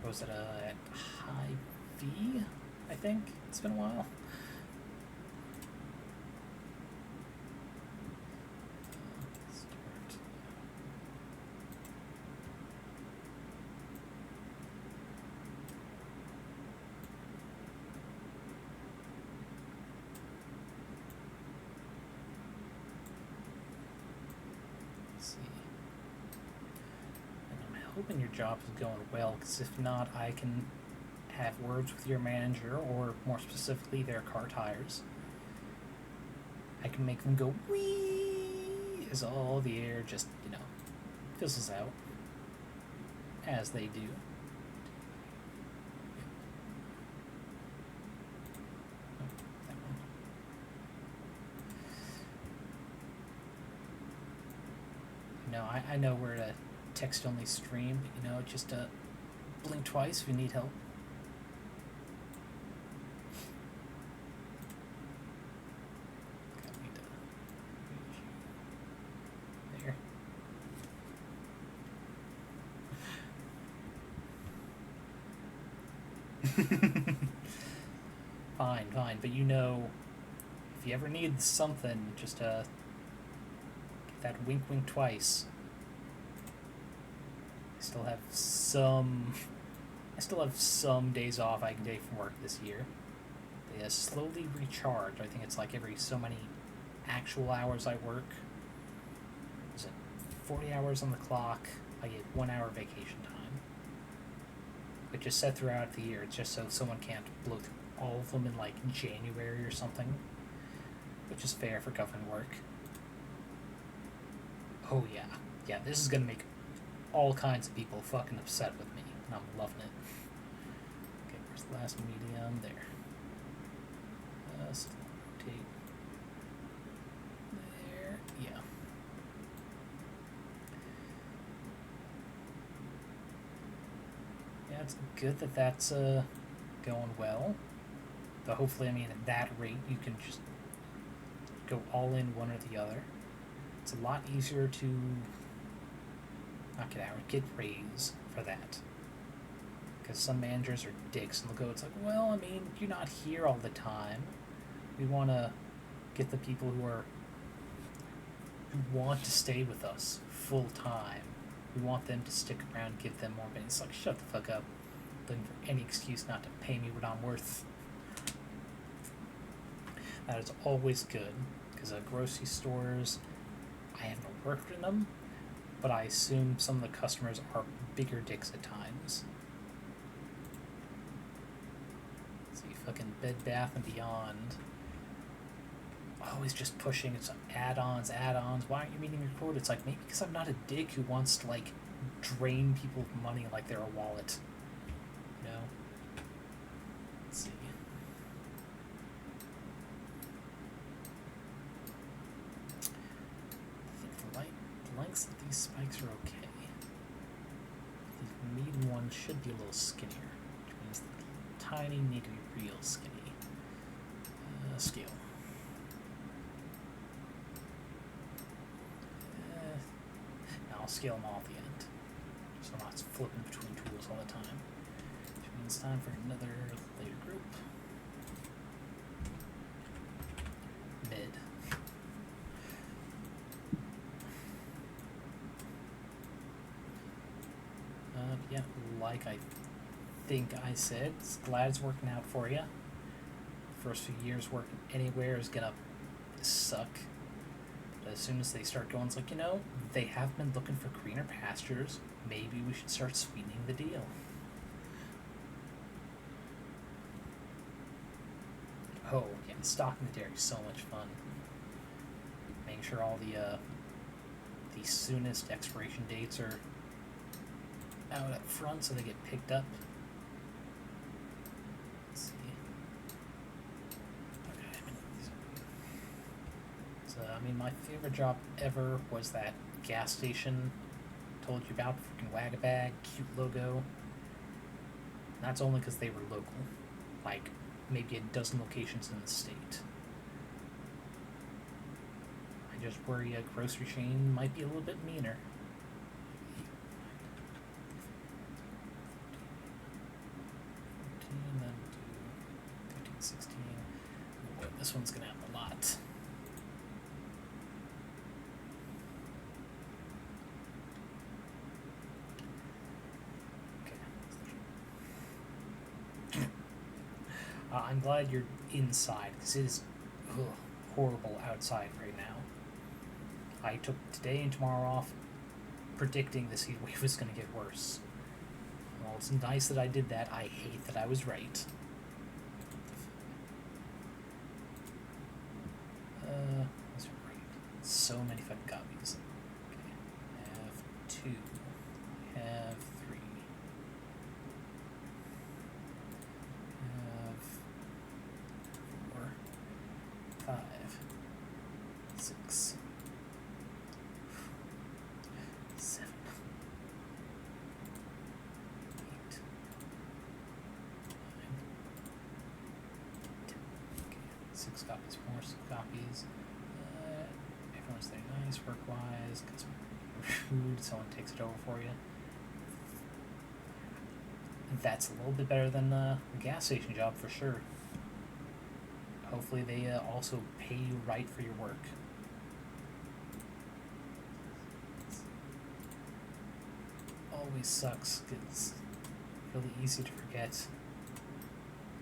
Or was it at high V? I think it's been a while. Hoping your job is going well, because if not, I can have words with your manager, or more specifically, their car tires. I can make them go wee as all the air just, fizzles out, as they do. Oh, that one. I know where to text only stream, just blink twice if you need help. There. Fine, but if you ever need something, just get that wink twice. I still have some days off I can take from work this year. They slowly recharge. I think it's like every so many actual hours I work. Is it 40 hours on the clock? I get 1 hour vacation time, which is set throughout the year. It's just so someone can't blow through all of them in like January or something, which is fair for government work. Oh yeah, this is gonna make all kinds of people fucking upset with me, and I'm loving it. Okay, where's the last medium? There. Still rotate. There. Yeah. Yeah, it's good that that's going well. Though hopefully, at that rate, you can just go all in one or the other. It's a lot easier to not get hours, get raise for that. Because some managers are dicks and they'll go, it's like, well, you're not here all the time. We want to get the people who want to stay with us full time. We want them to stick around, give them more money. It's like, shut the fuck up. Looking for any excuse not to pay me what I'm worth. That is always good. Because grocery stores, I haven't worked in them, but I assume some of the customers are bigger dicks at times. See, fucking Bed Bath & Beyond. Always just pushing, it's add-ons. Why aren't you meeting your quota? It's like, maybe because I'm not a dick who wants to, drain people with money like they're a wallet. Let's see. The lengths of these spikes are okay. The medium one should be a little skinnier, which means the tiny need to be real skinny. Scale. Now I'll scale them all at the end. so I'm not flipping between tools all the time. Which means time for another layer group. Mid. Yeah, like I think I said, glad it's working out for you. First few years working anywhere is gonna suck. But as soon as they start going, it's like, you know, they have been looking for greener pastures. Maybe we should start sweetening the deal. Oh, yeah, stocking the dairy is so much fun. Making sure all the soonest expiration dates are out up front so they get picked up. Let's see. Okay, so, I mean, my favorite job ever was that gas station I told you about, freaking Wag-A-Bag, cute logo. And that's only because they were local. Like, maybe a dozen locations in the state. I just worry a grocery chain might be a little bit meaner. This one's gonna have a lot. Okay. I'm glad you're inside because it is horrible outside right now. I took today and tomorrow off predicting this heat wave was gonna get worse. Well, it's nice that I did that. I hate that I was right. That's right. So many fucking copies. Okay. I have 2. I have 3. I have 4. 5. 6. 7. 8. 9. 10. Okay. 6 copies more. 6 copies. Everyone's there nice, work-wise, got some food, someone takes it over for you. That's a little bit better than the gas station job for sure. Hopefully they also pay you right for your work. Always sucks, because it's really easy to forget,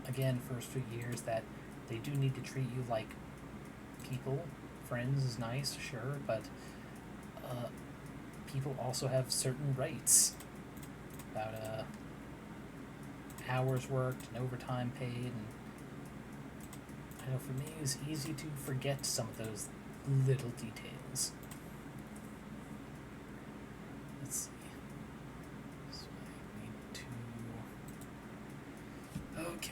again, first few years, that they do need to treat you like people. Friends is nice, sure, but people also have certain rights about hours worked and overtime paid, and I know for me it was easy to forget some of those little details. Let's see. So I need to... Okay.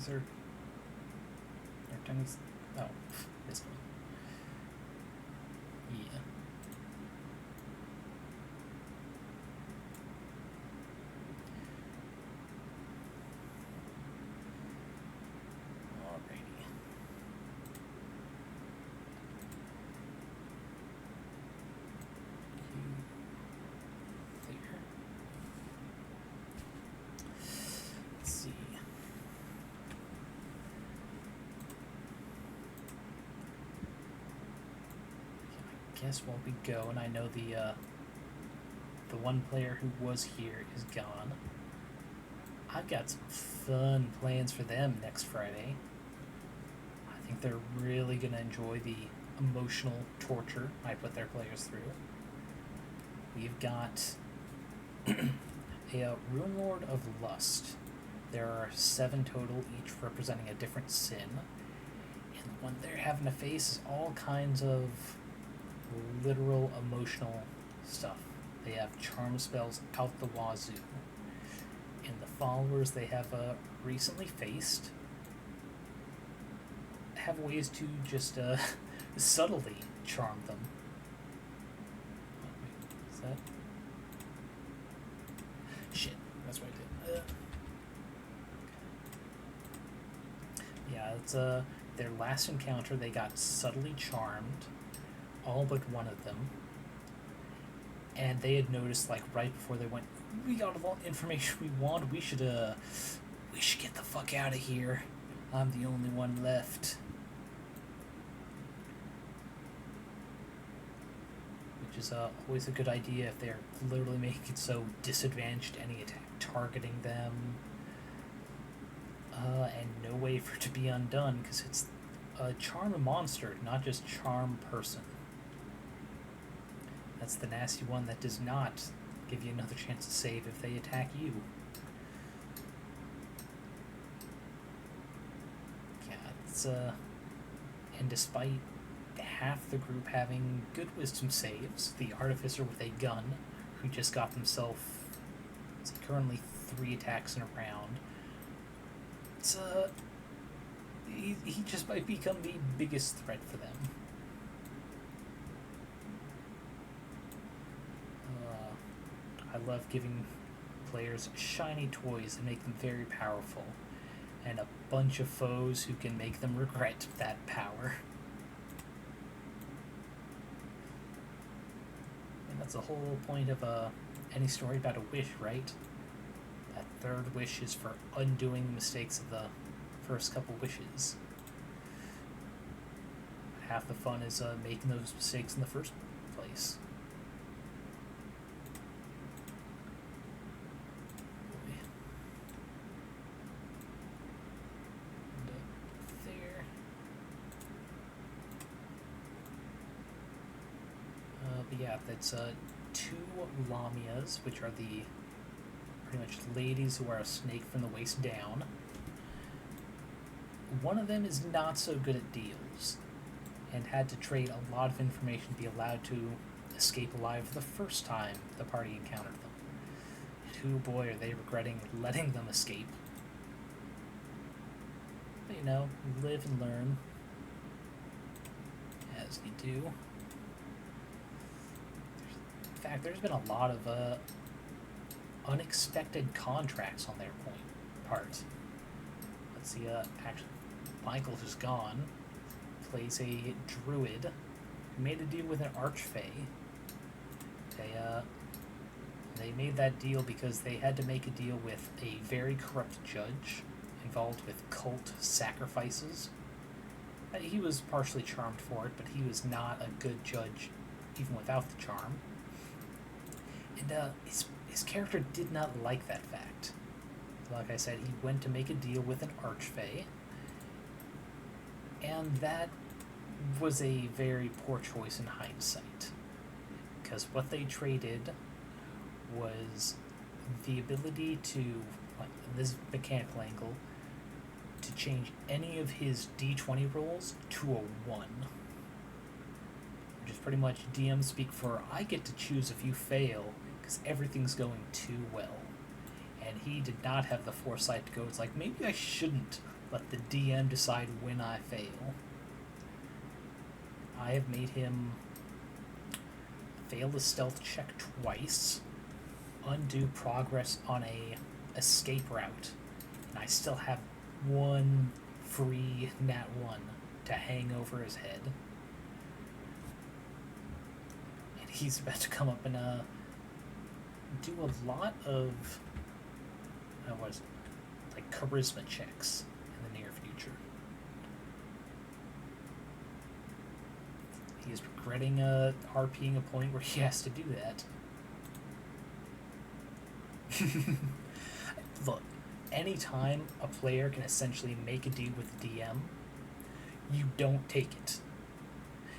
Or things. Oh, this one. Yeah. Alrighty. Clear. Let's see. Guess while we go, and I know the one player who was here is gone. I've got some fun plans for them next Friday. I think they're really gonna enjoy the emotional torture I put their players through. We've got a Rune Lord of Lust. There are 7 total, each representing a different sin. And the one they're having to face is all kinds of literal emotional stuff. They have charm spells out the wazoo. And the followers they have recently faced have ways to just subtly charm them. Is that? Shit, that's what I did. Yeah, it's their last encounter. They got subtly charmed, all but one of them, and they had noticed like right before they went, we got all the information we want. We should get the fuck out of here. I'm the only one left. Which is always a good idea if they're literally making it so disadvantaged any attack targeting them. And no way for it to be undone, because it's charm a monster, not just charm person. That's the nasty one that does not give you another chance to save if they attack you. Yeah, it's and despite half the group having good wisdom saves, the artificer with a gun, who just got himself currently 3 attacks in a round, it's he just might become the biggest threat for them. I love giving players shiny toys and make them very powerful, and a bunch of foes who can make them regret that power. And that's the whole point of any story about a wish, right? That third wish is for undoing the mistakes of the first couple wishes. Half the fun is making those mistakes in the first place. But yeah, that's 2 lamias, which are the pretty much ladies who are a snake from the waist down. One of them is not so good at deals, and had to trade a lot of information to be allowed to escape alive the first time the party encountered them. And oh boy, are they regretting letting them escape. But you know, live and learn, as you do. In fact, there's been a lot of unexpected contracts on their part. Let's see, actually, Michael, who's gone, plays a druid who made a deal with an archfey. They made that deal because they had to make a deal with a very corrupt judge involved with cult sacrifices. He was partially charmed for it, but he was not a good judge even without the charm. And his character did not like that fact. Like I said, he went to make a deal with an archfey, and that was a very poor choice in hindsight. Because what they traded was the ability to, like this mechanical angle, to change any of his d20 rolls to a 1. Which is pretty much DM speak for, I get to choose if you fail, because everything's going too well. And he did not have the foresight to go, it's like, maybe I shouldn't let the DM decide when I fail. I have made him fail the stealth check twice, undo progress on a escape route, and I still have 1 free nat 1 to hang over his head. And he's about to come up and do a lot of like charisma checks in the near future. He is regretting RPing a point where he has to do that. Look, anytime a player can essentially make a deal with the DM, you don't take it.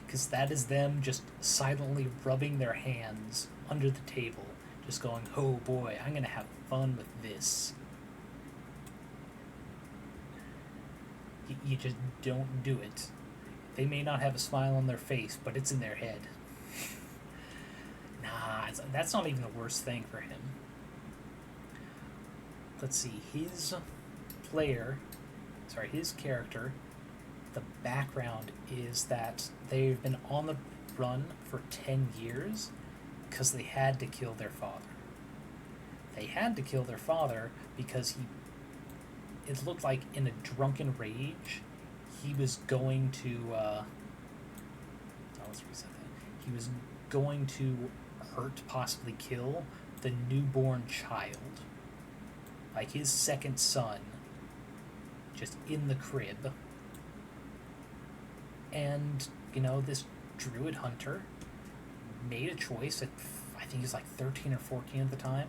Because that is them just silently rubbing their hands under the table, just going, oh boy, I'm going to have fun with this. You just don't do it. They may not have a smile on their face, but it's in their head. Nah, that's not even the worst thing for him. Let's see, his character The background is that they've been on the run for 10 years because they had to kill their father. They had to kill their father because it looked like in a drunken rage, he was going to, let's reset that. He was going to hurt, possibly kill, the newborn child. Like his second son, just in the crib. And, this druid hunter made a choice at, I think he was like 13 or 14 at the time,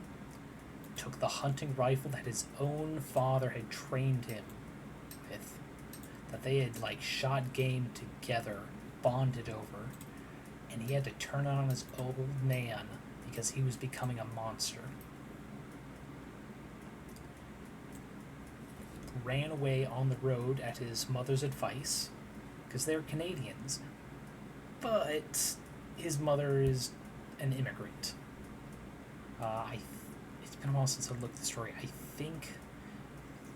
took the hunting rifle that his own father had trained him with, that they had shot game together, bonded over, and he had to turn it on his old man because he was becoming a monster. Ran away on the road at his mother's advice, because they're Canadians, but his mother is an immigrant. It's been a while since I looked at the story. I think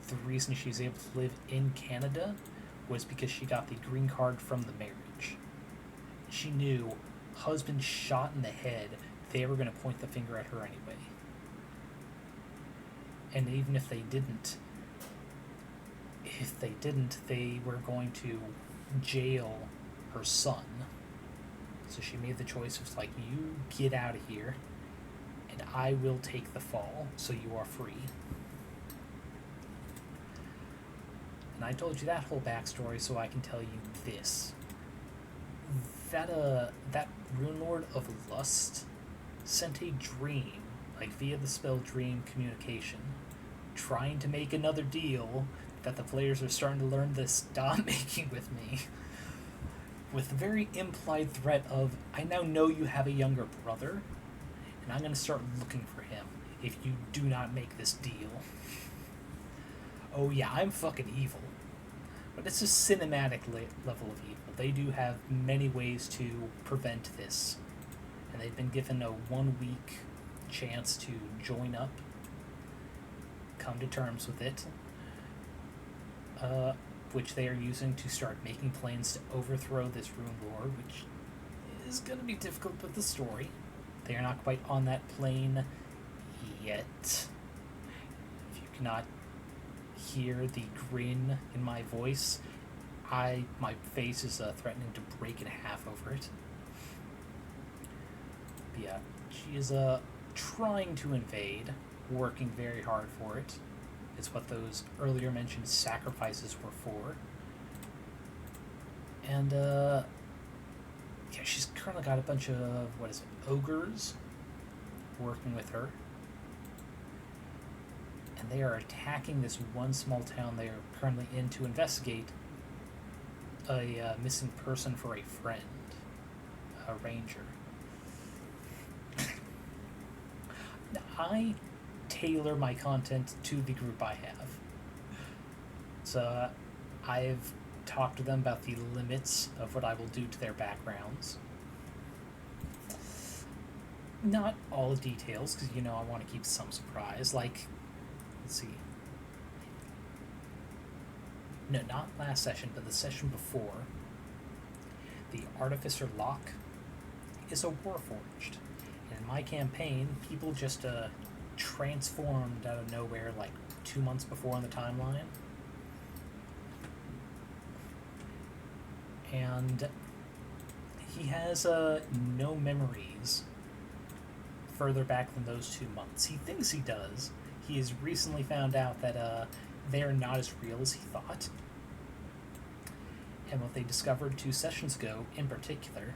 the reason she's able to live in Canada was because she got the green card from the marriage. She knew, husband shot in the head, they were going to point the finger at her anyway. And even if they didn't, they were going to jail her son. So she made the choice of you get out of here, and I will take the fall, so you are free. And I told you that whole backstory so I can tell you this. That Rune Lord of Lust sent a dream, via the spell Dream Communication, trying to make another deal that the players are starting to learn to stop making with me. With the very implied threat of, I now know you have a younger brother, and I'm going to start looking for him if you do not make this deal. Oh yeah, I'm fucking evil. But it's a cinematic level of evil. They do have many ways to prevent this. And they've been given a 1 week chance to join up, come to terms with it, which they are using to start making plans to overthrow this Rune Lord, which is going to be difficult with the story. They are not quite on that plane yet. If you cannot hear the grin in my voice, my face is threatening to break in half over it. But yeah, she is trying to invade, working very hard for it. It's what those earlier mentioned sacrifices were for. And she's currently got a bunch of ogres working with her. And they are attacking this one small town they are currently in to investigate a missing person for a friend, a ranger. I tailor my content to the group I have. So I've talked to them about the limits of what I will do to their backgrounds. Not all the details, because I want to keep some surprise. Let's see. No, not last session, but the session before. The Artificer Lock is a Warforged. And in my campaign, people just transformed out of nowhere 2 months before on the timeline. And he has no memories further back than those 2 months. He thinks he does. He has recently found out that they are not as real as he thought. And what they discovered 2 sessions ago, in particular,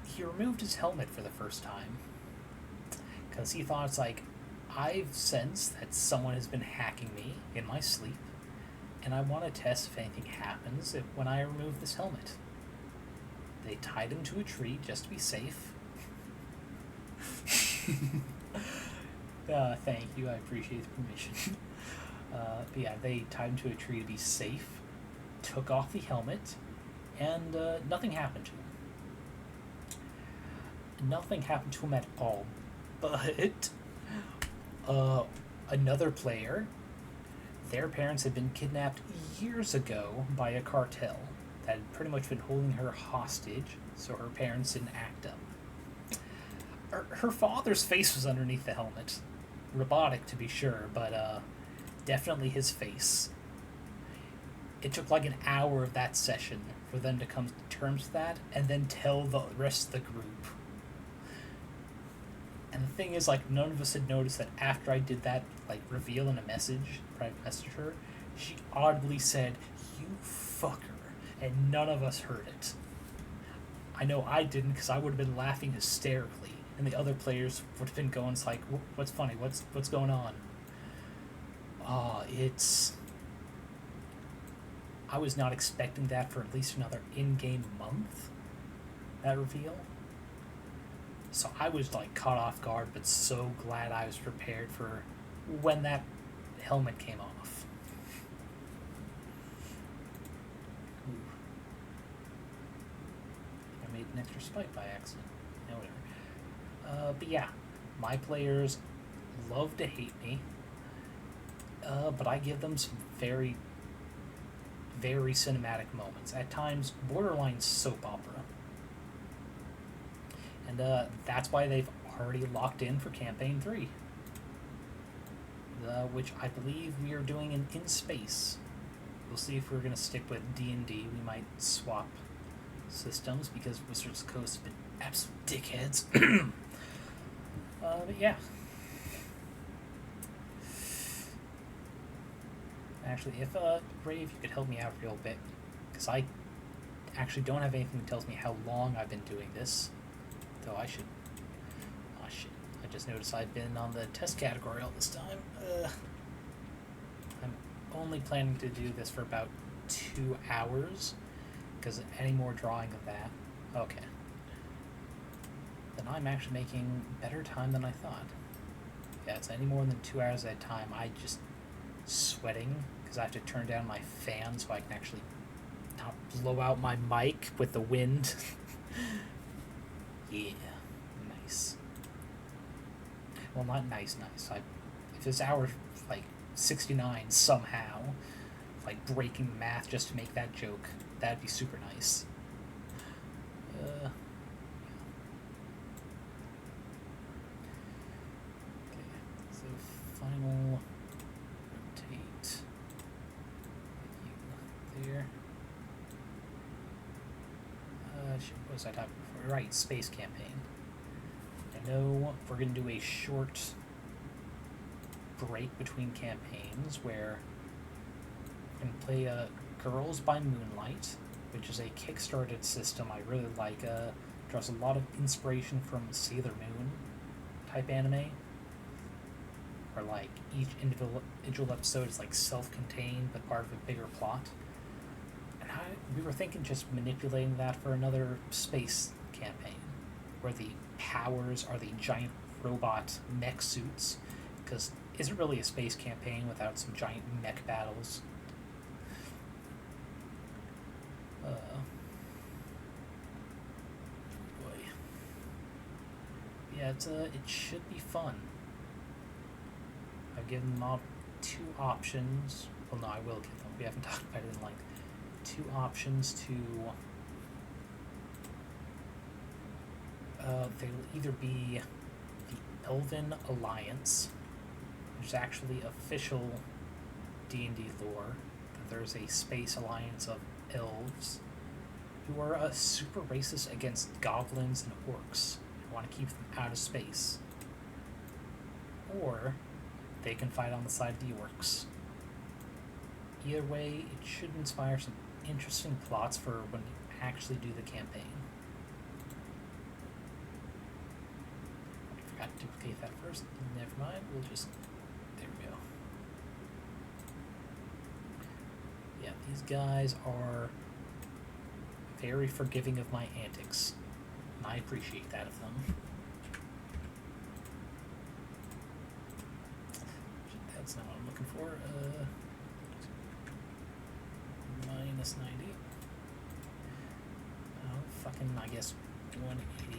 he removed his helmet for the first time. Because he thought it's I've sensed that someone has been hacking me in my sleep, and I want to test if anything happens when I remove this helmet. They tied him to a tree just to be safe. Thank you, I appreciate the permission. But yeah, they tied him to a tree to be safe, took off the helmet, and nothing happened to him. Nothing happened to him at all, but another player Their parents had been kidnapped years ago by a cartel that had pretty much been holding her hostage so her parents didn't act up. Her father's face was underneath the helmet. Robotic, to be sure, but definitely his face. It took like an hour of that session for them to come to terms with that and then tell the rest of the group. And the thing is, like, none of us had noticed that after I did that, like, reveal in a message, private message her, she audibly said, "You fucker," and none of us heard it. I know I didn't, because I would have been laughing hysterically, and the other players would have been going, it's like, what's funny, what's going on? I was not expecting that for at least another in-game month, that reveal. So I was, like, caught off guard, but so glad I was prepared for when that helmet came off. Ooh. I made an extra spike by accident. No, whatever. But yeah, my players love to hate me, but I give them some very, very cinematic moments. At times, borderline soap opera. And that's why they've already locked in for Campaign 3. Which I believe we are doing in space. We'll see if we're going to stick with D&D. We might swap systems because Wizards of the Coast have been absolute dickheads. But yeah. Actually, if Ray, if you could help me out real bit, because I actually don't have anything that tells me how long I've been doing this. Though I should... Oh shit. I just noticed I've been on the test category all this time. I'm only planning to do this for about 2 hours, because any more drawing of that... Okay. Then I'm actually making better time than I thought. Yeah, it's any more than 2 hours at a time. I just... sweating, because I have to turn down my fan so I can actually not blow out my mic with the wind. Yeah, nice. Well, not nice. If this hour, like, 69 somehow, like, breaking math just to make that joke, that'd be super nice. Yeah. Okay, so final rotate. You there. What was I talking before? Right, space campaign. I know we're going to do a short break between campaigns where we're going to play Girls by Moonlight, which is a Kickstarted system I really like. Draws a lot of inspiration from Sailor Moon type anime, where like each individual episode is like self-contained but part of a bigger plot. We were thinking just manipulating that for another space campaign, where the powers are the giant robot mech suits, because is it really a space campaign without some giant mech battles? Boy. Yeah, it should be fun. I've given them all 2 options. Well, no, I will give them. We haven't talked about it in length. 2 options to they'll either be the Elven Alliance, which is actually official D&D lore, that there's a space alliance of elves who are super racist against goblins and orcs and want to keep them out of space. Or they can fight on the side of the orcs. Either way, it should inspire some interesting plots for when you actually do the campaign. I forgot to duplicate that first. Never mind. We'll just... There we go. Yeah, these guys are very forgiving of my antics, and I appreciate that of them. That's not what I'm looking for. Minus 90. Oh, fucking, I guess, 180.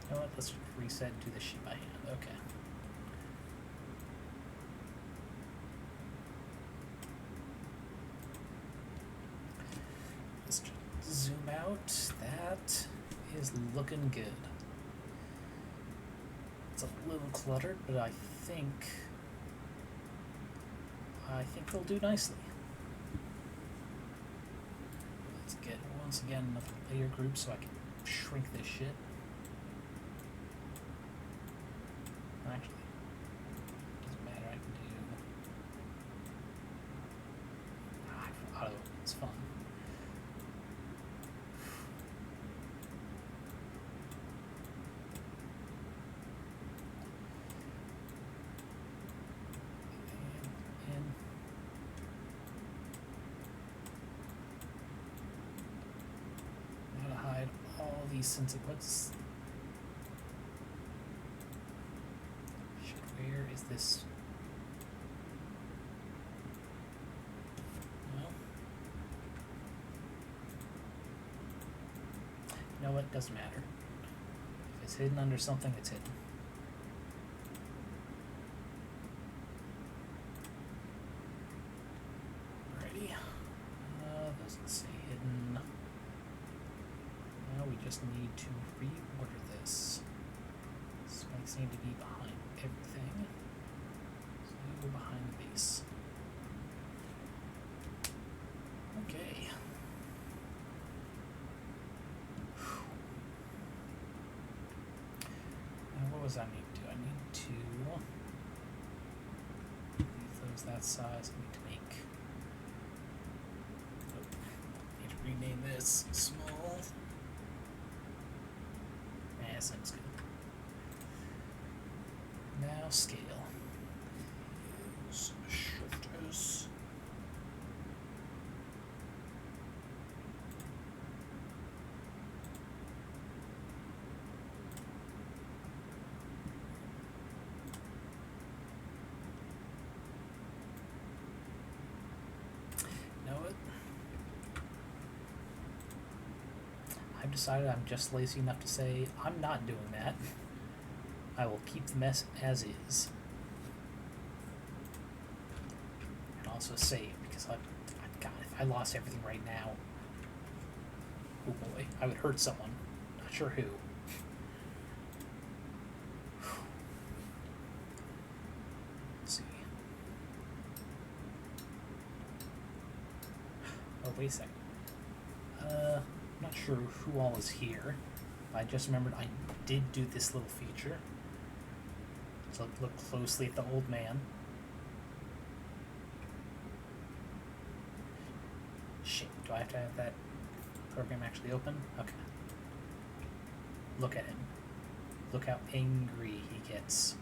You know what? Let's reset and do this shit by hand. Okay. about that is looking good. It's a little cluttered, but I think they'll do nicely. Let's get once again another layer group so I can shrink this shit. Actually, doesn't matter. I can do auto. It's fun. Since it was shit, where is this? Well, you know what? Doesn't matter. If it's hidden under something, it's hidden. Alrighty. Doesn't say hidden. We just need to reorder this. Spikes need to be behind everything. So we go behind the base. Okay. Now what was I need to do? I need to leave those that size. I need to make. I need to rename this small. Sounds good. Now scale. Use shifters. You know what? I've decided I'm just lazy enough to say I'm not doing that. I will keep the mess as is. And also save, because God, if I lost everything right now, oh boy, I would hurt someone. Not sure who. Let's see. Oh, wait a second. I'm not sure who all is here. I just remembered I did do this little feature. So look closely at the old man. Shit, do I have to have that program actually open? Okay. Look at him. Look how angry he gets.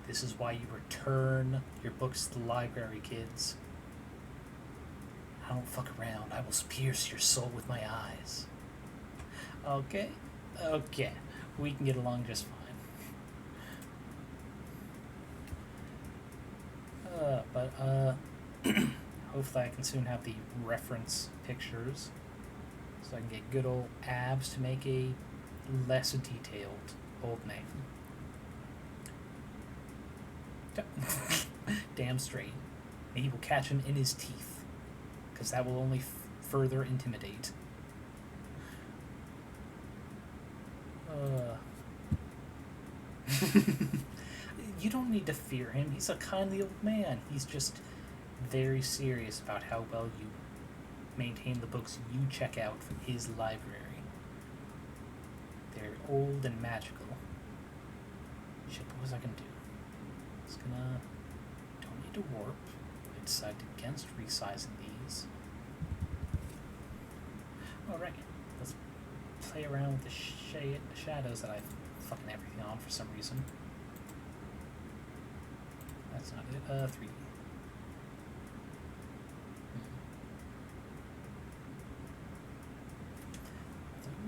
This is why you return your books to the library, kids. I don't fuck around. I will pierce your soul with my eyes. Okay? Okay. We can get along just fine. Hopefully I can soon have the reference pictures so I can get good old abs to make a less detailed old man. Damn straight. And he will catch him in his teeth, because that will only further intimidate. You don't need to fear him. He's a kindly old man. He's just very serious about how well you maintain the books you check out from his library. They're old and magical. Shit, what was I gonna do? Don't need to warp. I decided against resizing these. Alright, let's play around with the shadows that I've fucking everything on for some reason. That's not it. 3D.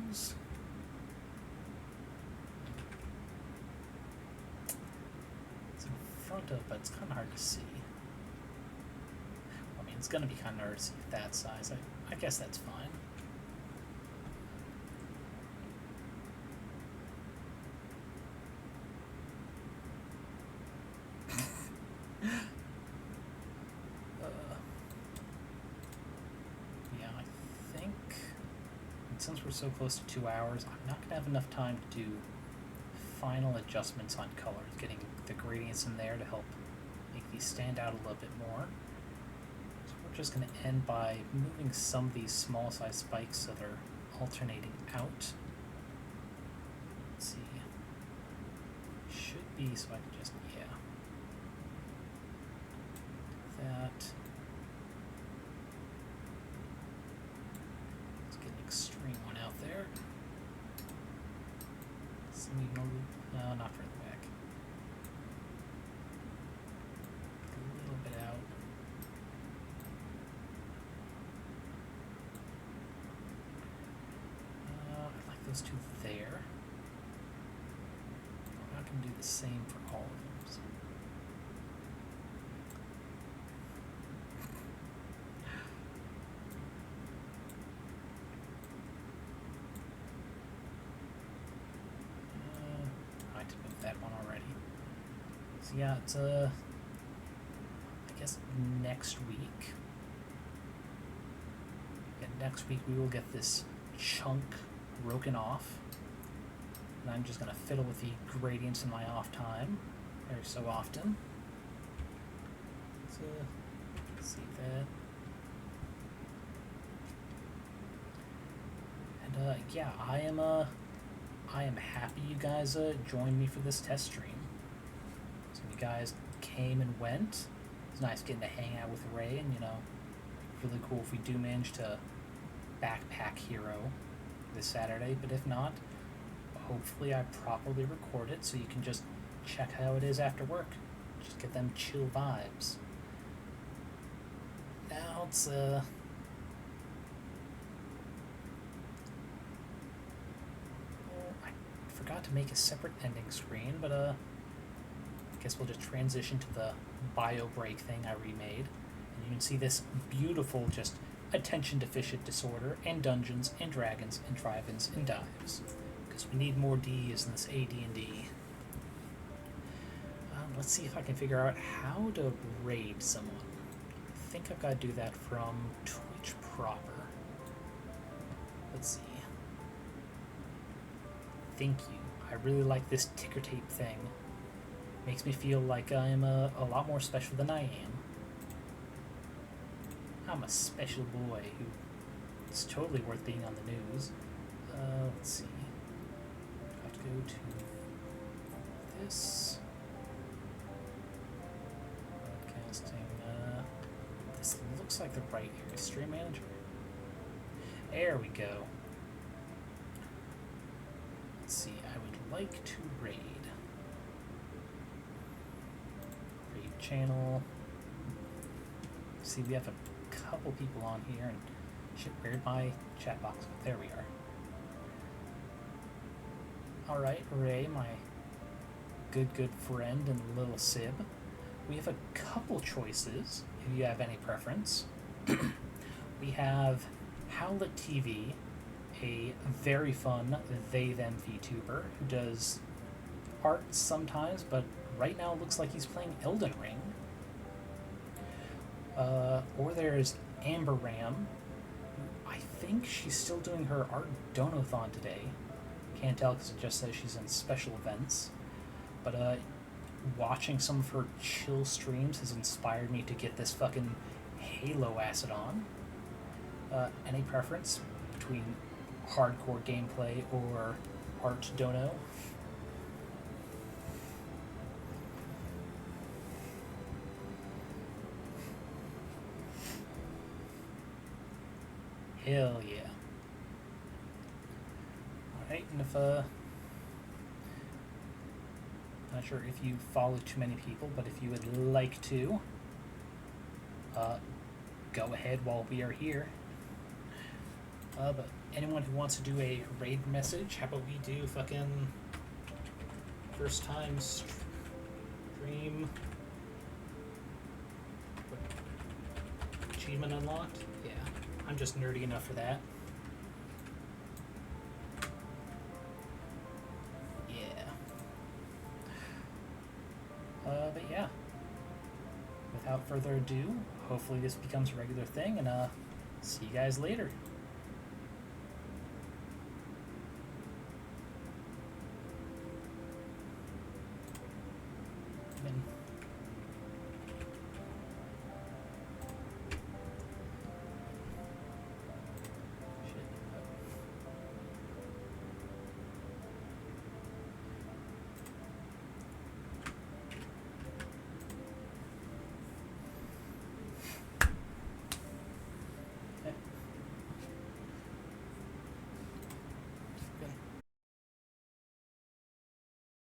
Those. It's in front of, but it's kind of hard to see. I mean, it's going to be kind of hard to see at that size. I guess that's fine. Yeah, I think since we're so close to 2 hours, I'm not going to have enough time to do final adjustments on colors, getting the gradients in there to help make these stand out a little bit more. So we're just going to end by moving some of these small size spikes so they're alternating out. Let's see. Should be, so I can just, yeah. That. Let's get an extreme one out there. No, not further back. A little bit out. I like those two there. I'm not going to do the same for all of them. So. I did move that one already. So yeah, it's I guess next week. Yeah, next week we will get this chunk broken off. And I'm just going to fiddle with the gradients in my off time every so often. So, see that. And yeah, I am happy you guys joined me for this test stream. So you guys came and went. It's nice getting to hang out with Ray, and really cool if we do manage to backpack Hero this Saturday. But if not, hopefully I properly record it so you can just check how it is after work. Just get them chill vibes. Now it's I forgot to make a separate ending screen, but I guess we'll just transition to the bio break thing I remade, and you can see this beautiful just attention deficit disorder and Dungeons and Dragons and drive-ins and dives, because we need more D's in this AD&D. Let's see if I can figure out how to raid someone. I think I've got to do that from Twitch proper. Let's see. Thank you. I really like this ticker tape thing. Makes me feel like I'm a lot more special than I am. I'm a special boy who is totally worth being on the news. Let's see. I have to go to this. Broadcasting. This looks like the right area. Stream manager. There we go. Let's see. I would like to raid. Raid channel. See, we have a couple people on here, and shit, where'd my chat box go? There we are. Alright, Ray, my good friend and little sib. We have a couple choices, if you have any preference. We have Howlet TV, a very fun they-them VTuber who does art sometimes, but right now it looks like he's playing Elden Ring. Or there's Amber Ram. I think she's still doing her art donathon today. Can't tell because it just says she's in special events. But watching some of her chill streams has inspired me to get this fucking Halo acid on. Any preference between hardcore gameplay or art dono? Hell yeah. Alright, and if, not sure if you follow too many people, but if you would like to, go ahead while we are here. But anyone who wants to do a raid message, how about we do fucking first time stream achievement unlocked? Yeah. I'm just nerdy enough for that. Yeah. But yeah. Without further ado, hopefully this becomes a regular thing, and see you guys later.